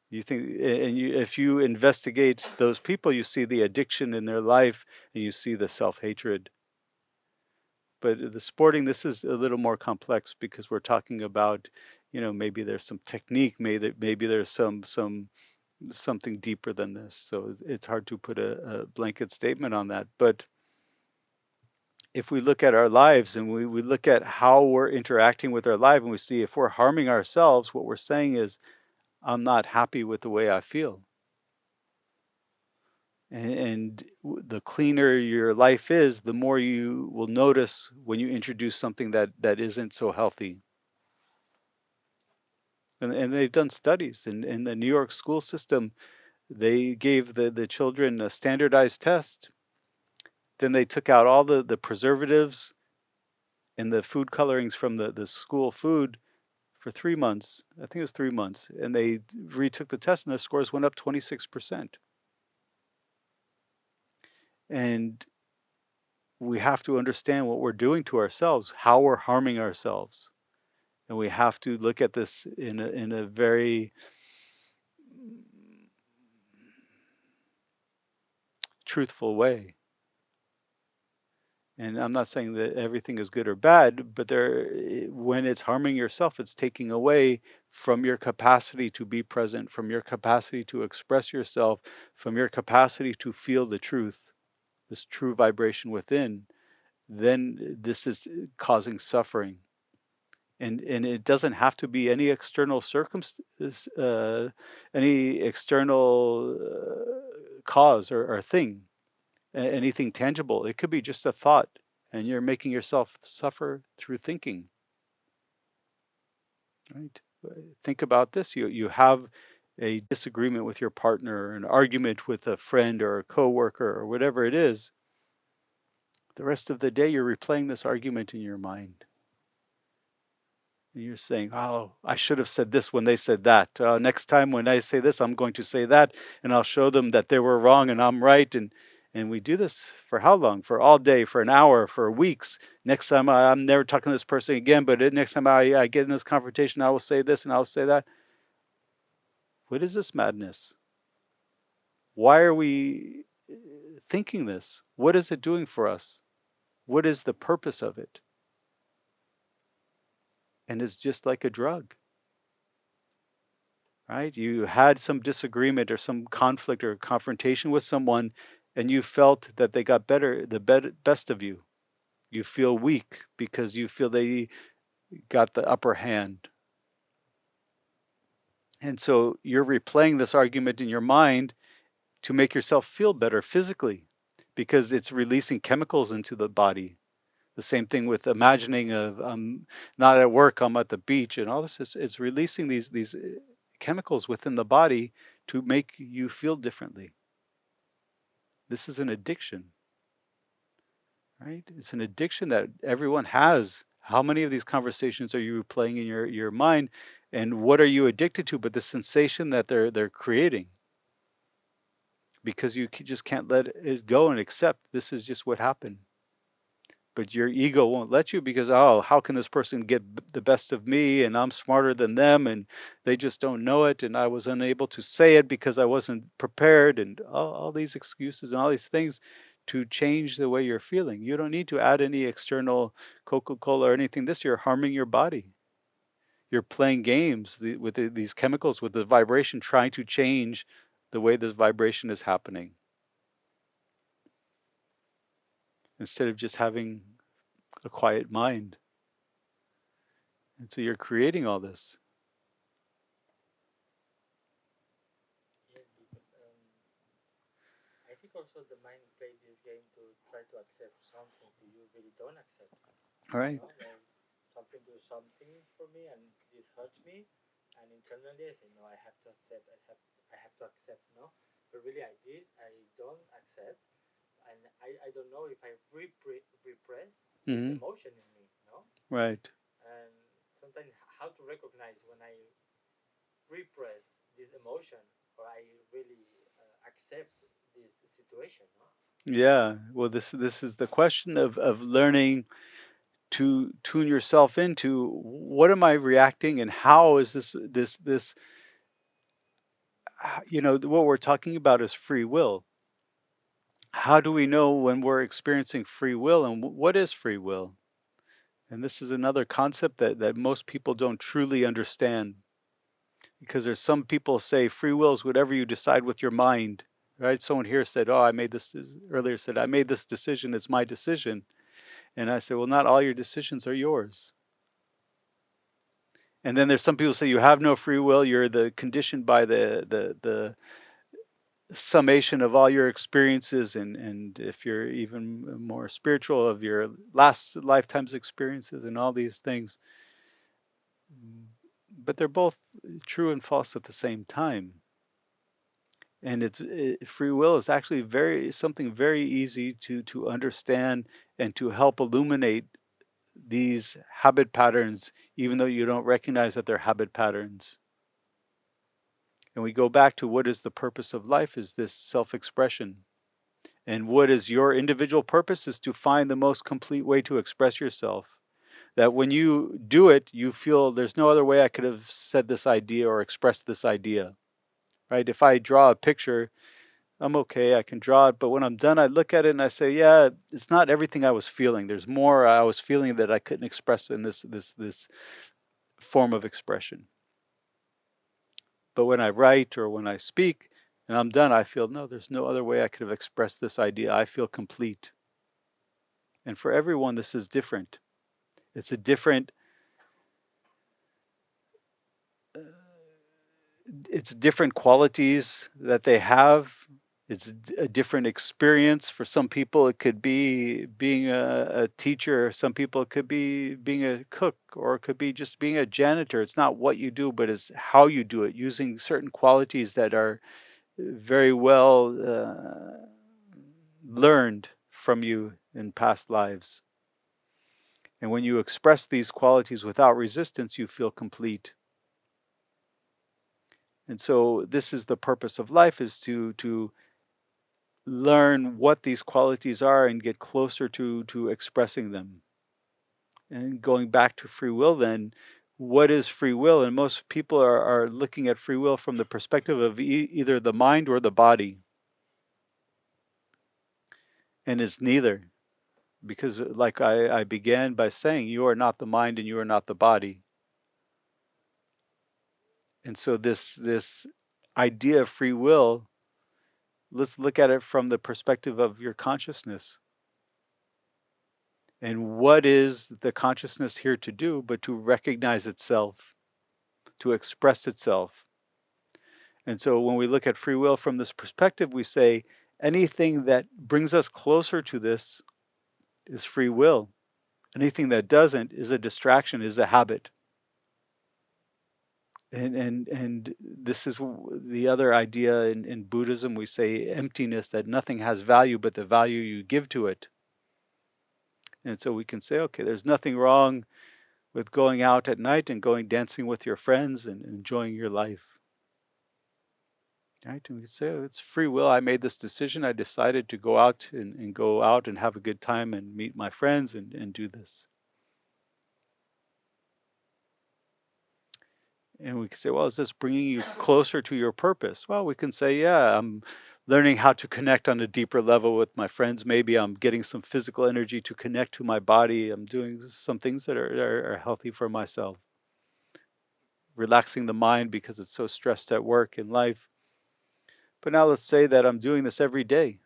You think, and if you investigate those people, you see the addiction in their life, and you see the self-hatred. But the sporting, this is a little more complex, because we're talking about, maybe there's some technique, maybe there's something deeper than this. So it's hard to put a blanket statement on that. But if we look at our lives, and we look at how we're interacting with our life, and we see if we're harming ourselves, what we're saying is, I'm not happy with the way I feel. And the cleaner your life is, the more you will notice when you introduce something that isn't so healthy. And they've done studies in the New York school system. They gave the children a standardized test. Then they took out all the preservatives and the food colorings from the school food for 3 months. I think it was 3 months. And they retook the test, and their scores went up 26%. And we have to understand what we're doing to ourselves, how we're harming ourselves. And we have to look at this in a very truthful way. And I'm not saying that everything is good or bad, but when it's harming yourself, it's taking away from your capacity to be present, from your capacity to express yourself, from your capacity to feel the truth, this true vibration within. Then this is causing suffering. And it doesn't have to be any external any external cause or thing, anything tangible. It could be just a thought, and you're making yourself suffer through thinking. Right? Think about this. You have a disagreement with your partner, an argument with a friend or a coworker or whatever it is. The rest of the day, you're replaying this argument in your mind. And you're saying, oh, I should have said this when they said that. Next time when I say this, I'm going to say that, and I'll show them that they were wrong and I'm right. And we do this for how long? For all day, for an hour, for weeks. Next time I'm never talking to this person again, but next time I get in this confrontation, I will say this and I'll say that. What is this madness? Why are we thinking this? What is it doing for us? What is the purpose of it? And it's just like a drug. Right? You had some disagreement or some conflict or confrontation with someone, and you felt that they got best of you. You feel weak because you feel they got the upper hand. And so you're replaying this argument in your mind to make yourself feel better physically, because it's releasing chemicals into the body. The same thing with imagining of not at work, I'm at the beach, and all this is releasing these chemicals within the body to make you feel differently. This is an addiction, right? It's an addiction that everyone has. How many of these conversations are you playing in your mind, and what are you addicted to? But the sensation that they're creating, because you just can't let it go and accept this is just what happened. but your ego won't let you because, oh, how can this person get the best of me, and I'm smarter than them, and they just don't know it, and I was unable to say it because I wasn't prepared, and all these excuses and all these things to change the way you're feeling. You don't need to add any external Coca-Cola or anything. This, you're harming your body. You're playing games with these chemicals, with the vibration, trying to change the way this vibration is happening, instead of just having a quiet mind. And so you're creating all this.
Yeah, because I think also the mind play this game to try to accept something to you really don't accept.
All right.
Like something do something for me and this hurts me, and internally I say no, I have to accept. I have to accept. No, but really I don't accept, and I don't know if I repress this
Mm-hmm.
emotion in me. No,
Right.
and sometimes how to recognize when I repress this emotion or I really accept this situation. No,
Yeah. Well, this is the question of learning to tune yourself into what am I reacting, and how is this what we're talking about is free will. How do we know when we're experiencing free will, and what is free will? And this is another concept that most people don't truly understand, because there's some people say free will is whatever you decide with your mind, right? Someone here said, "Oh, I made this earlier said I made this decision. It's my decision." And I said, "Well, not all your decisions are yours." And then there's some people say you have no free will. You're the conditioned by the summation of all your experiences, and if you're even more spiritual, of your last lifetime's experiences and all these things. But they're both true and false at the same time. And free will is actually very something very easy to understand and to help illuminate these habit patterns, even though you don't recognize that they're habit patterns. And we go back to what is the purpose of life, is this self-expression. And what is your individual purpose is to find the most complete way to express yourself. That when you do it, you feel there's no other way I could have said this idea or expressed this idea. Right? If I draw a picture, I'm okay, I can draw it, but when I'm done, I look at it and I say, yeah, it's not everything I was feeling. There's more I was feeling that I couldn't express in this form of expression. But when I write or when I speak and I'm done, I feel, no, there's no other way I could have expressed this idea. I feel complete. And for everyone, this is different. It's a different uh, it's different qualities that they have. It's a different experience. For some people, it could be being a teacher. Some people, it could be being a cook, or it could be just being a janitor. It's not what you do, but it's how you do it, using certain qualities that are very well learned from you in past lives. And when you express these qualities without resistance, you feel complete. And so this is the purpose of life, is to learn what these qualities are and get closer to expressing them. And going back to free will, then, what is free will? And most people are looking at free will from the perspective of either the mind or the body. And it's neither. Because like I began by saying, you are not the mind and you are not the body. And so this idea of free will, let's look at it from the perspective of your consciousness. And what is the consciousness here to do but to recognize itself, to express itself? And so when we look at free will from this perspective, we say anything that brings us closer to this is free will. Anything that doesn't is a distraction, is a habit. And this is the other idea in Buddhism. We say emptiness, that nothing has value but the value you give to it. And so we can say, okay, there's nothing wrong with going out at night and going dancing with your friends and enjoying your life. right? And we could say, oh, it's free will. I made this decision. I decided to go out and go out and have a good time and meet my friends and do this. And we can say, well, is this bringing you closer to your purpose? Well, we can say, yeah, I'm learning how to connect on a deeper level with my friends. Maybe I'm getting some physical energy to connect to my body. I'm doing some things that are healthy for myself. Relaxing the mind because it's so stressed at work and life. But now let's say that I'm doing this every day.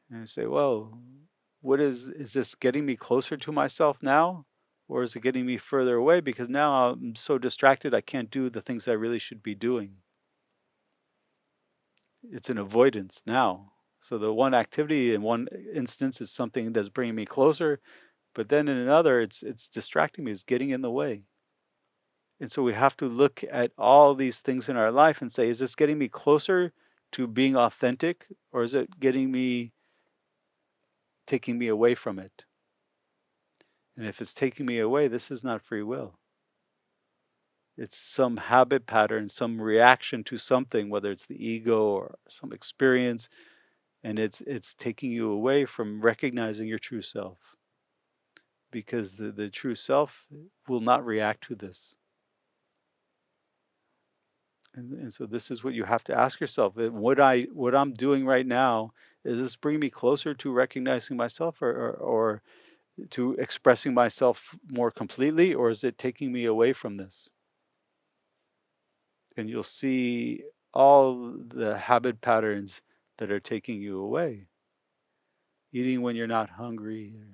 And I say, well, is this getting me closer to myself now? Or is it getting me further away? Because now I'm so distracted, I can't do the things I really should be doing. It's an avoidance now. So the one activity in one instance is something that's bringing me closer, but then in another, it's distracting me, it's getting in the way. And so we have to look at all these things in our life and say, is this getting me closer to being authentic, or is it taking me away from it? And if it's taking me away, this is not free will. It's some habit pattern, some reaction to something, whether it's the ego or some experience, and it's taking you away from recognizing your true self. Because the true self will not react to this. And so this is what you have to ask yourself. What I'm doing right now, is this bringing me closer to recognizing myself or to expressing myself more completely, or is it taking me away from this? And you'll see all the habit patterns that are taking you away. Eating when you're not hungry, or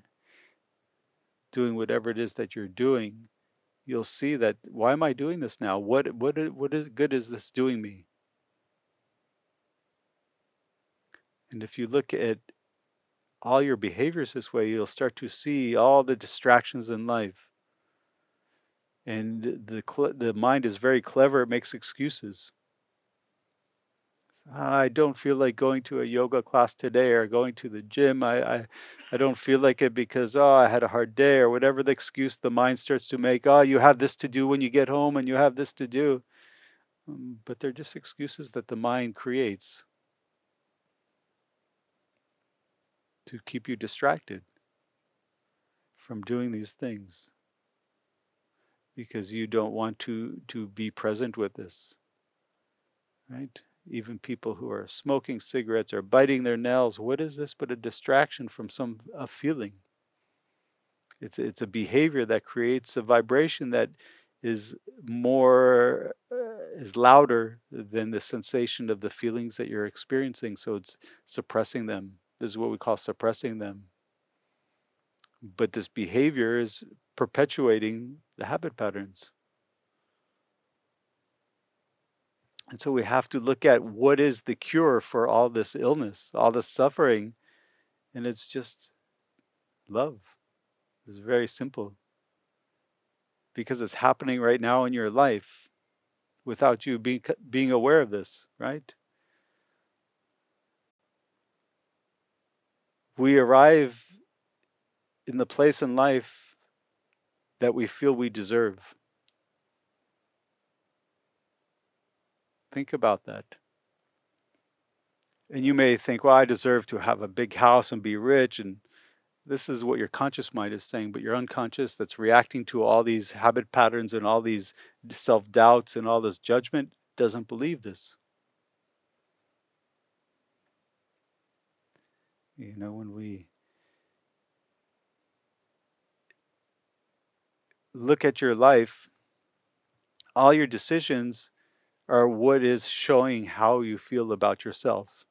doing whatever it is that you're doing, you'll see that, why am I doing this now? What is good is this doing me? And if you look at all your behaviors this way, you'll start to see all the distractions in life. And the mind is very clever, it makes excuses. I don't feel like going to a yoga class today, or going to the gym. I don't feel like it because, oh, I had a hard day, or whatever the excuse the mind starts to make. Oh, you have this to do when you get home, and you have this to do. But they're just excuses that the mind creates to keep you distracted from doing these things, because you don't want to be present with this, right? Even people who are smoking cigarettes or biting their nails, what is this but a distraction from a feeling? It's a behavior that creates a vibration that is more is louder than the sensation of the feelings that you're experiencing. So it's suppressing them. This is what we call suppressing them. But this behavior is perpetuating the habit patterns. And so we have to look at what is the cure for all this illness, all this suffering, and it's just love. It's very simple, because it's happening right now in your life without you being aware of this, right? We arrive in the place in life that we feel we deserve. Think about that. And you may think, well, I deserve to have a big house and be rich. And this is what your conscious mind is saying, but your unconscious, that's reacting to all these habit patterns and all these self doubts and all this judgment, doesn't believe this. When we look at your life, all your decisions are what is showing how you feel about yourself.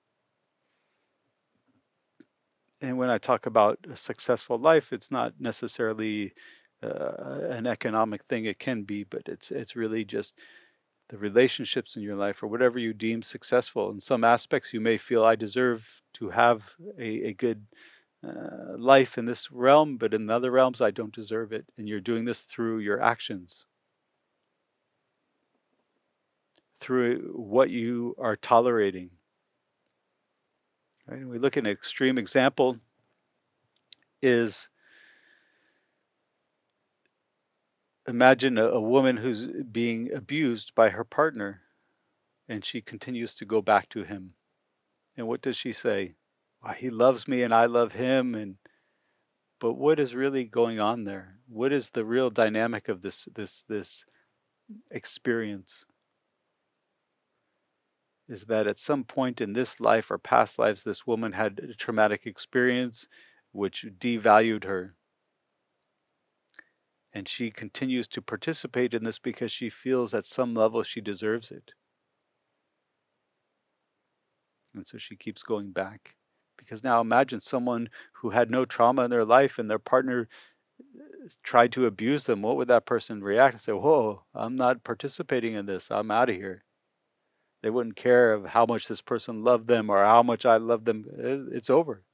And when I talk about a successful life, it's not necessarily an economic thing. It can be, but it's really just the relationships in your life, or whatever you deem successful. In some aspects, you may feel, I deserve to have a good life in this realm, but in other realms, I don't deserve it. And you're doing this through your actions, through what you are tolerating. Right? And we look at an extreme example is imagine a woman who's being abused by her partner, and she continues to go back to him. And what does she say? "Why, he loves me and I love him." And but what is really going on there? What is the real dynamic of this experience? Is that at some point in this life or past lives, this woman had a traumatic experience which devalued her. And she continues to participate in this because she feels at some level she deserves it. And so she keeps going back. Because now imagine someone who had no trauma in their life and their partner tried to abuse them. What would that person react and say? "Whoa, I'm not participating in this. I'm out of here." They wouldn't care of how much this person loved them or how much I love them. It's over.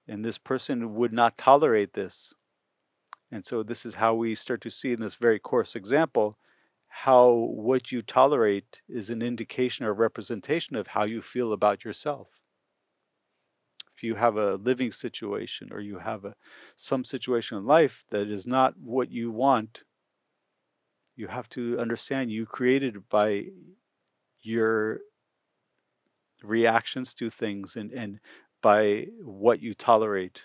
And this person would not tolerate this. And so this is how we start to see in this very coarse example how what you tolerate is an indication or representation of how you feel about yourself. If you have a living situation or you have some situation in life that is not what you want, you have to understand you created it by your reactions to things and by what you tolerate.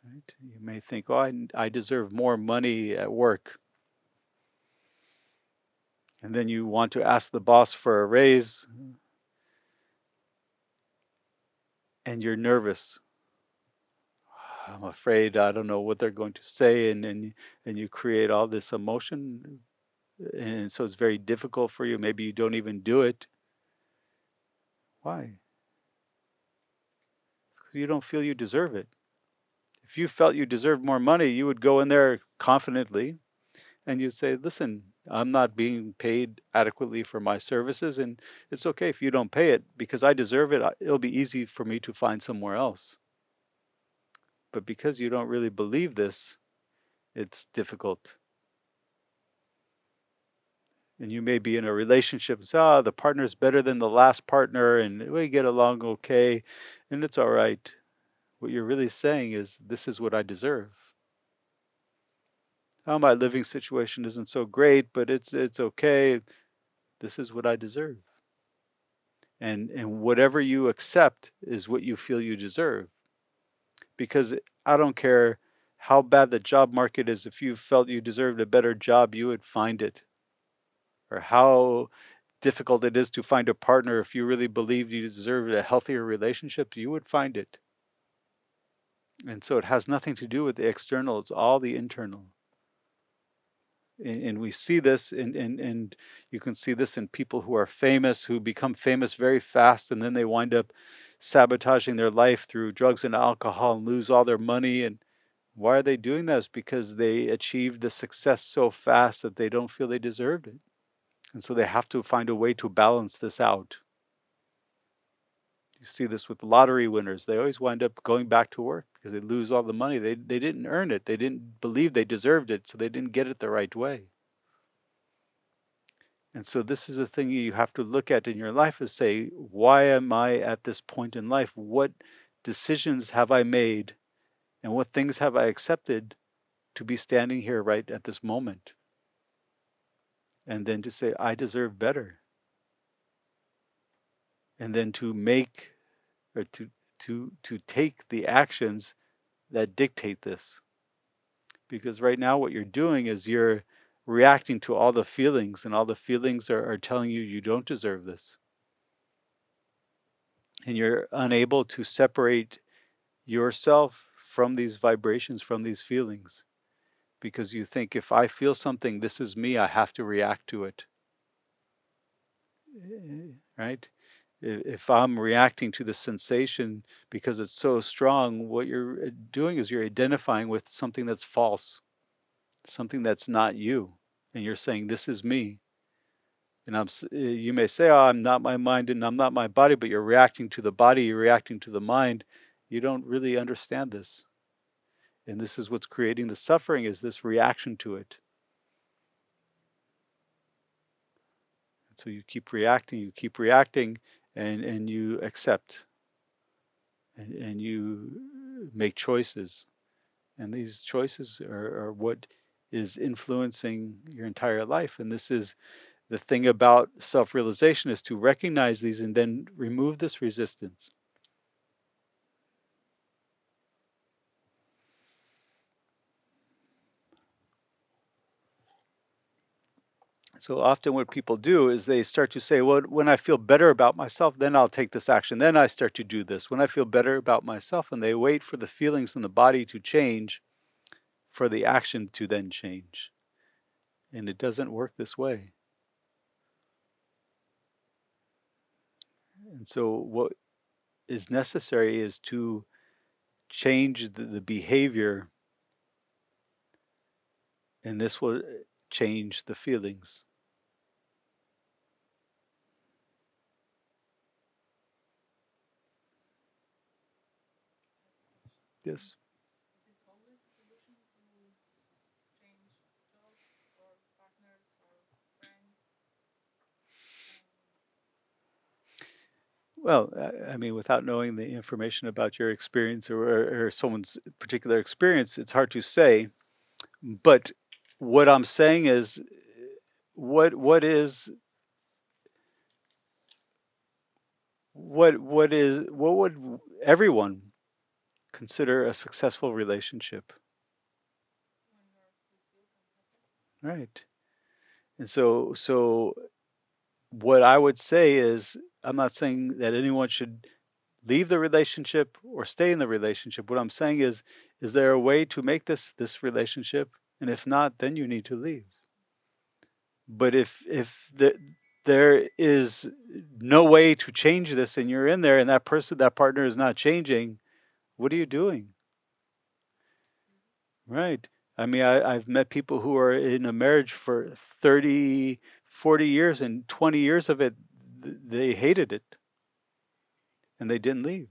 Right? You may think, "Oh, I deserve more money at work." And then you want to ask the boss for a raise and you're nervous. "I'm afraid I don't know what they're going to say," and you create all this emotion, and so it's very difficult for you. Maybe you don't even do it. Why? It's because you don't feel you deserve it. If you felt you deserved more money, you would go in there confidently and you'd say, "Listen, I'm not being paid adequately for my services, and it's okay if you don't pay it because I deserve it. It'll be easy for me to find somewhere else." But because you don't really believe this, it's difficult. And you may be in a relationship and say, "Oh, the partner's better than the last partner and we get along okay and it's all right." What you're really saying is, "This is what I deserve. Oh, my living situation isn't so great, but it's okay. This is what I deserve." And whatever you accept is what you feel you deserve. Because I don't care how bad the job market is, if you felt you deserved a better job, you would find it. Or how difficult it is to find a partner, if you really believed you deserved a healthier relationship, you would find it. And so it has nothing to do with the external, it's all the internal. And we see this and you can see this in people who are famous, who become famous very fast, and then they wind up sabotaging their life through drugs and alcohol and lose all their money. And why are they doing this? Because they achieved the success so fast that they don't feel they deserved it. And so they have to find a way to balance this out. You see this with lottery winners. They always wind up going back to work because they lose all the money. They didn't earn it. They didn't believe they deserved it, so they didn't get it the right way. And so this is a thing you have to look at in your life is say, why am I at this point in life? What decisions have I made and what things have I accepted to be standing here right at this moment? And then to say, I deserve better. And then to make or to take the actions that dictate this. Because right now what you're doing is you're reacting to all the feelings, and all the feelings are telling you you don't deserve this. And you're unable to separate yourself from these vibrations, from these feelings, because you think, if I feel something, this is me, I have to react to it. Right? If I'm reacting to the sensation because it's so strong, what you're doing is you're identifying with something that's false, something that's not you. And you're saying, this is me. And you may say, "Oh, I'm not my mind and I'm not my body," but you're reacting to the body, you're reacting to the mind. You don't really understand this. And this is what's creating the suffering, is this reaction to it. And so you keep reacting, and you accept, and you make choices. And these choices are what is influencing your entire life. And this is the thing about self-realization, is to recognize these and then remove this resistance. So often what people do is they start to say, well, when I feel better about myself, then I'll take this action. Then I start to do this. When I feel better about myself, and they wait for the feelings in the body to change for the action to then change. And it doesn't work this way. And so what is necessary is to change the behavior, and this will change the feelings. Yes.
Is it always the solution to change jobs or partners or friends?
Well, I mean, without knowing the information about your experience, or someone's particular experience, it's hard to say. But what I'm saying is, what is what would everyone consider a successful relationship?
When you're fulfilled and happy?
Right. And so what I would say is, I'm not saying that anyone should leave the relationship or stay in the relationship. What I'm saying is there a way to make this relationship? And if not, then you need to leave. But if there is no way to change this, and you're in there, and that partner is not changing, what are you doing? Right. I mean, I've met people who are in a marriage for 30, 40 years, and 20 years of it, they hated it, and they didn't leave.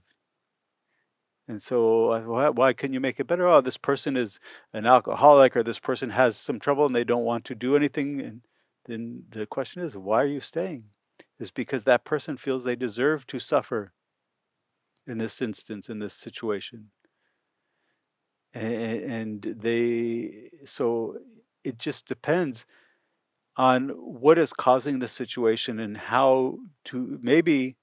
And so, why can you make it better? Oh, this person is an alcoholic, or this person has some trouble and they don't want to do anything. And then the question is, why are you staying? It's because that person feels they deserve to suffer in this instance, in this situation. So it just depends on what is causing the situation, and how to, maybe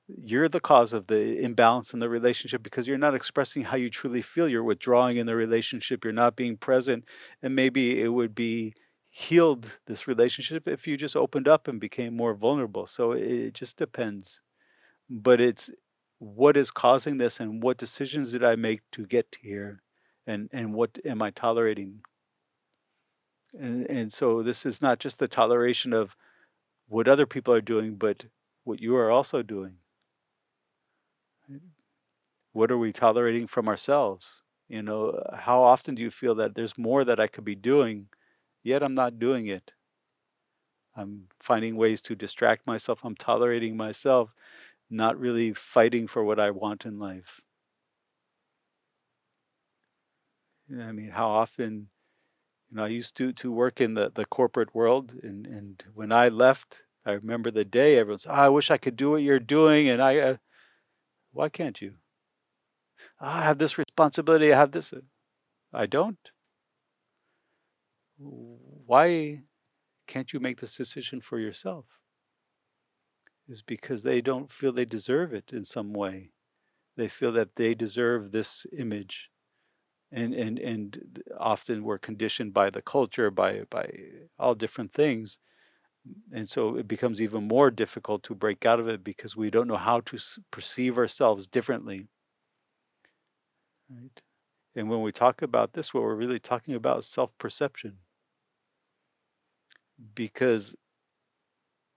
you're the cause of the imbalance in the relationship because you're not expressing how you truly feel. You're withdrawing in the relationship. You're not being present. And maybe it would be healed, this relationship, if you just opened up and became more vulnerable. So it just depends. But it's what is causing this, and what decisions did I make to get here, and what am I tolerating? And so this is not just the toleration of what other people are doing, but what you are also doing. What are we tolerating from ourselves? How often do you feel that there's more that I could be doing, yet I'm not doing it? I'm finding ways to distract myself. I'm tolerating myself, not really fighting for what I want in life. I mean, how often, I used to work in the corporate world, and when I left, I remember the day everyone's, oh, I wish I could do what you're doing, and why can't you? I have this responsibility, I have this. I don't. Why can't you make this decision for yourself? Is because they don't feel they deserve it in some way. They feel that they deserve this image. And often we're conditioned by the culture, by all different things. And so it becomes even more difficult to break out of it because we don't know how to perceive ourselves differently. Right? And when we talk about this, what we're really talking about is self-perception, because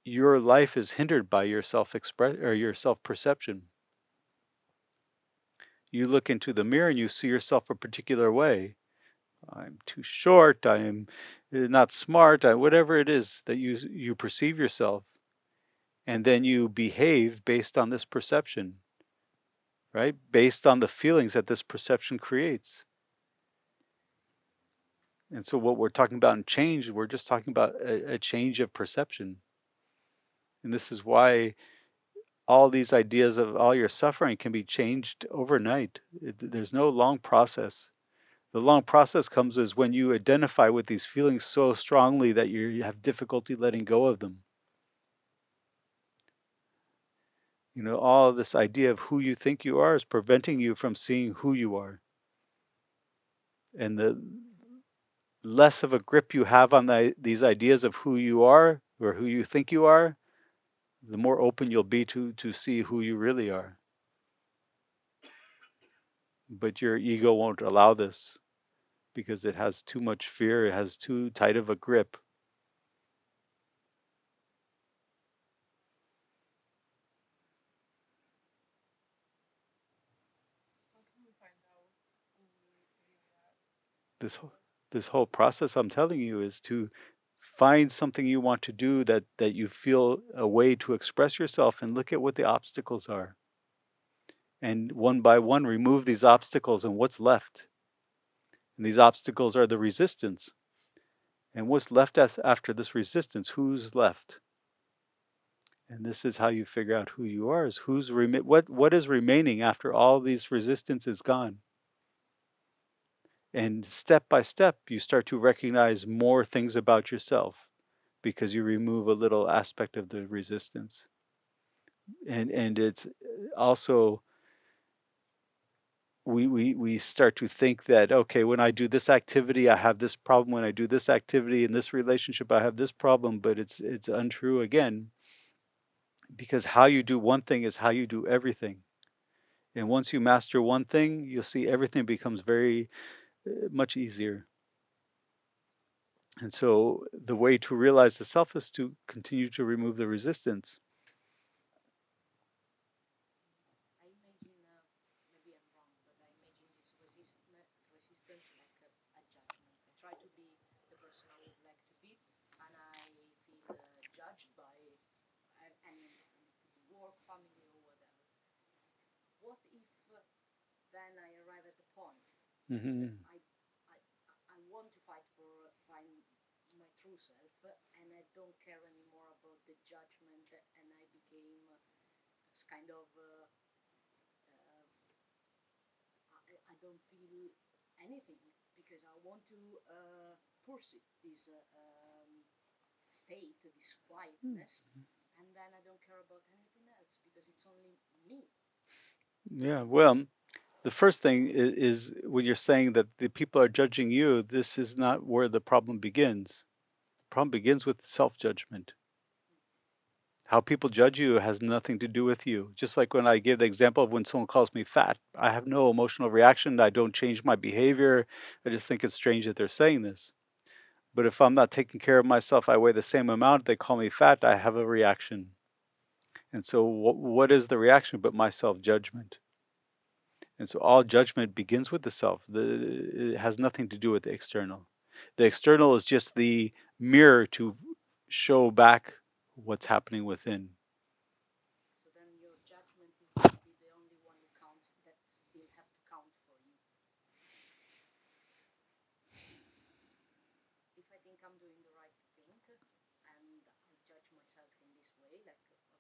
your life is hindered by your self-express or your self-perception. You look into the mirror and you see yourself a particular way. I'm too short, I'm not smart, whatever it is that you perceive yourself, and then you behave based on this perception, right? Based on the feelings that this perception creates. And so what we're talking about in change, we're just talking about a change of perception. And this is why all these ideas of all your suffering can be changed overnight. There's no long process. The long process comes is when you identify with these feelings so strongly that you have difficulty letting go of them. You know, all this idea of who you think you are is preventing you from seeing who you are. And the less of a grip you have on these ideas of who you are or who you think you are, the more open you'll be to see who you really are. But your ego won't allow this because it has too much fear, it has too tight of a grip.
How can we find out who we really are?
This this whole process I'm telling you is to find something you want to do that you feel a way to express yourself, and look at what the obstacles are. And one by one remove these obstacles, and what's left. And these obstacles are the resistance. And what's left after this resistance? Who's left? And this is how you figure out who you are, is what is remaining after all these resistance is gone. And step by step you start to recognize more things about yourself because you remove a little aspect of the resistance. And it's also, we start to think that, okay, when I do this activity I have this problem, when I do this activity in this relationship I have this problem, but it's untrue again, because how you do one thing is how you do everything. And once you master one thing, you'll see everything becomes very much easier. And so the way to realize the self is to continue to remove the resistance.
I imagine, maybe I'm wrong, but I imagine this resistance like a judgment. I try to be the person I would like to be, and I feel judged by any work, family, or whatever. What if then I arrive at the point that
Hmm.
I want to find my true self, and I don't care anymore about the judgment, and I became this kind of I don't feel anything because I want to pursue this state, this quietness, and then I don't care about anything else because it's only me.
Yeah, well, the first thing is when you're saying that the people are judging you, this is not where the problem begins. The problem begins with self judgment. How people judge you has nothing to do with you. Just like when I give the example of when someone calls me fat, I have no emotional reaction. I don't change my behavior. I just think it's strange that they're saying this. But if I'm not taking care of myself, I weigh the same amount, they call me fat, I have a reaction. And so, what is the reaction but my self judgment? And so, all judgment begins with the self. It has nothing to do with the external. The external is just the mirror to show back what's happening within.
So then your judgment is going to be the only one who counts, that still have to count for you. If I think I'm doing the right thing and I judge myself in this way, like, okay,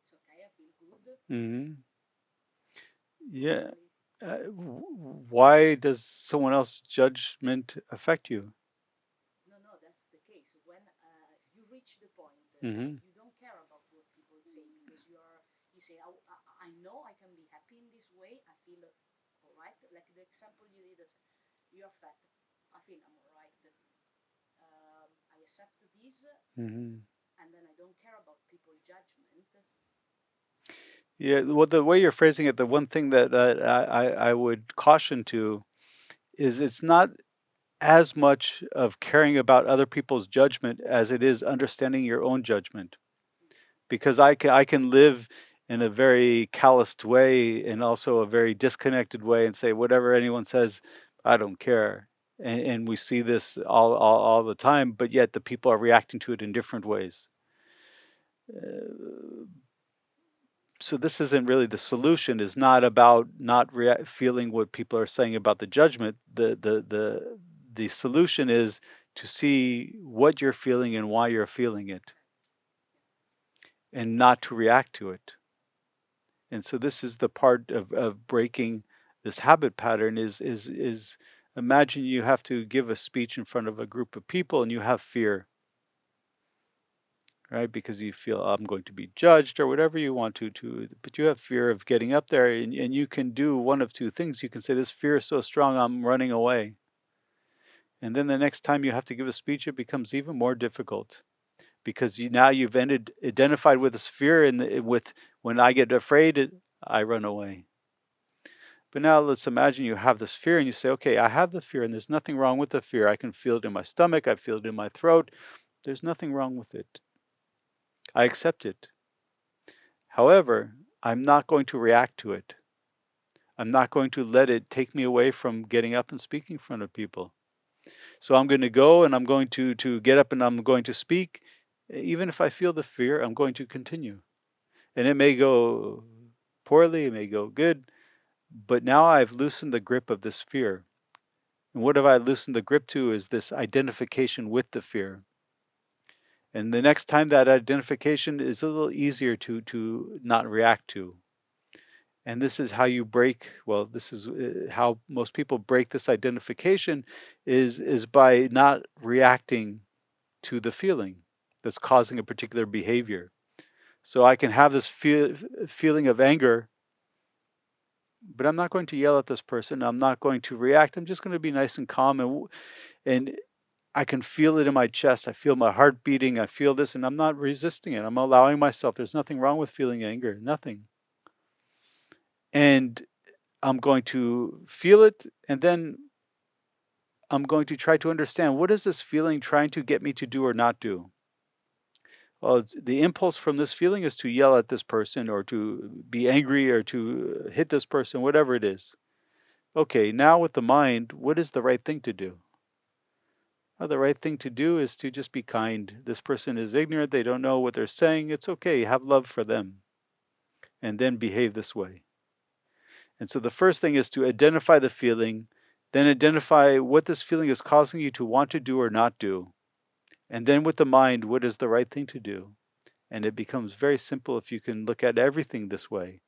it's okay, I feel good.
Hmm. Yeah.
Usually,
Why does someone else's judgment affect you?
no, that's the case. When you reach the point that
Hmm.
you don't care about what people say because you say, I know I can be happy in this way. I feel all right. Like the example you did, is you're fat. I feel I'm all right. I accept this,
Hmm.
and then I don't care about people judgment.
Yeah. Well, the way you're phrasing it, the one thing that I would caution to is it's not as much of caring about other people's judgment as it is understanding your own judgment. Because I can live in a very calloused way and also a very disconnected way and say whatever anyone says, I don't care. And we see this all the time, but yet the people are reacting to it in different ways. So this isn't really the solution. Is not about not feeling what people are saying about the judgment. The solution is to see what you're feeling and why you're feeling it, and not to react to it. And so this is the part of breaking this habit pattern, is Imagine you have to give a speech in front of a group of people and you have fear, right? Because you feel I'm going to be judged or whatever you want to, but you have fear of getting up there, and you can do one of two things. You can say, this fear is so strong, I'm running away. And then the next time you have to give a speech, it becomes even more difficult because now you've identified with this fear, and with when I get afraid, I run away. But now let's imagine you have this fear and you say, okay, I have the fear and there's nothing wrong with the fear. I can feel it in my stomach. I feel it in my throat. There's nothing wrong with it. I accept it. However, I'm not going to react to it. I'm not going to let it take me away from getting up and speaking in front of people. So I'm going to go and I'm going to get up and I'm going to speak. Even if I feel the fear, I'm going to continue. And it may go poorly, it may go good, but now I've loosened the grip of this fear. And what have I loosened the grip to is this identification with the fear. And the next time that identification is a little easier to not react to. And this is how you break, well, this is how most people break this identification is by not reacting to the feeling that's causing a particular behavior. So I can have this feeling of anger, but I'm not going to yell at this person. I'm not going to react. I'm just going to be nice and calm, and I can feel it in my chest. I feel my heart beating. I feel this, and I'm not resisting it. I'm allowing myself. There's nothing wrong with feeling anger. Nothing. And I'm going to feel it, and then I'm going to try to understand, what is this feeling trying to get me to do or not do? Well, the impulse from this feeling is to yell at this person or to be angry or to hit this person, whatever it is. Okay, now with the mind, what is the right thing to do? Well, the right thing to do is to just be kind. This person is ignorant. They don't know what they're saying. It's okay. Have love for them. And then behave this way. And so the first thing is to identify the feeling, then identify what this feeling is causing you to want to do or not do. And then with the mind, what is the right thing to do? And it becomes very simple if you can look at everything this way.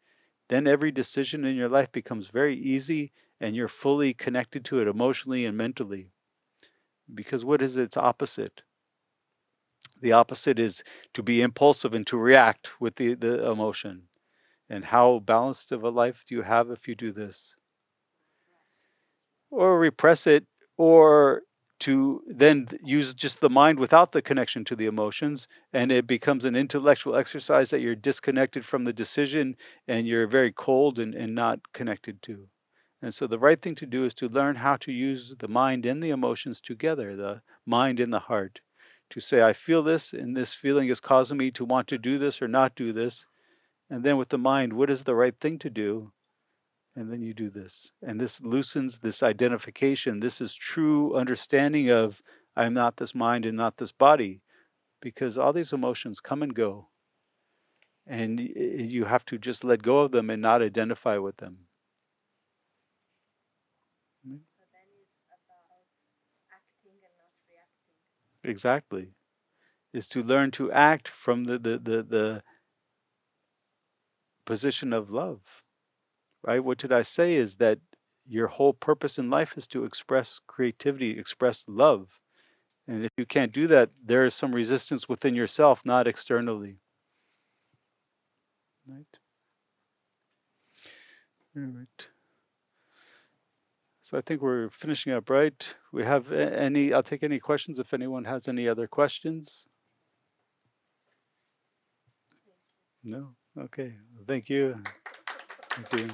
Then every decision in your life becomes very easy and you're fully connected to it emotionally and mentally. Because what is its opposite? The opposite is to be impulsive and to react with the emotion. And how balanced of a life do you have if you do this? Or repress it, or to then use just the mind without the connection to the emotions, and it becomes an intellectual exercise that you're disconnected from the decision and you're very cold and not connected to. And so the right thing to do is to learn how to use the mind and the emotions together, the mind and the heart, to say, I feel this, and this feeling is causing me to want to do this or not do this. And then with the mind, what is the right thing to do? And then you do this. And this loosens this identification. This is true understanding of, I'm not this mind and not this body, because all these emotions come and go. And you have to just let go of them and not identify with them.
So then it's about acting and not reacting.
Exactly. Is to learn to act from the position of love. Right? What did I say is that your whole purpose in life is to express creativity, express love. And if you can't do that, there is some resistance within yourself, not externally. Right? All right. So I think we're finishing up, right? We have any, I'll take any questions if anyone has any other questions. No? Okay. Thank you. Thank you.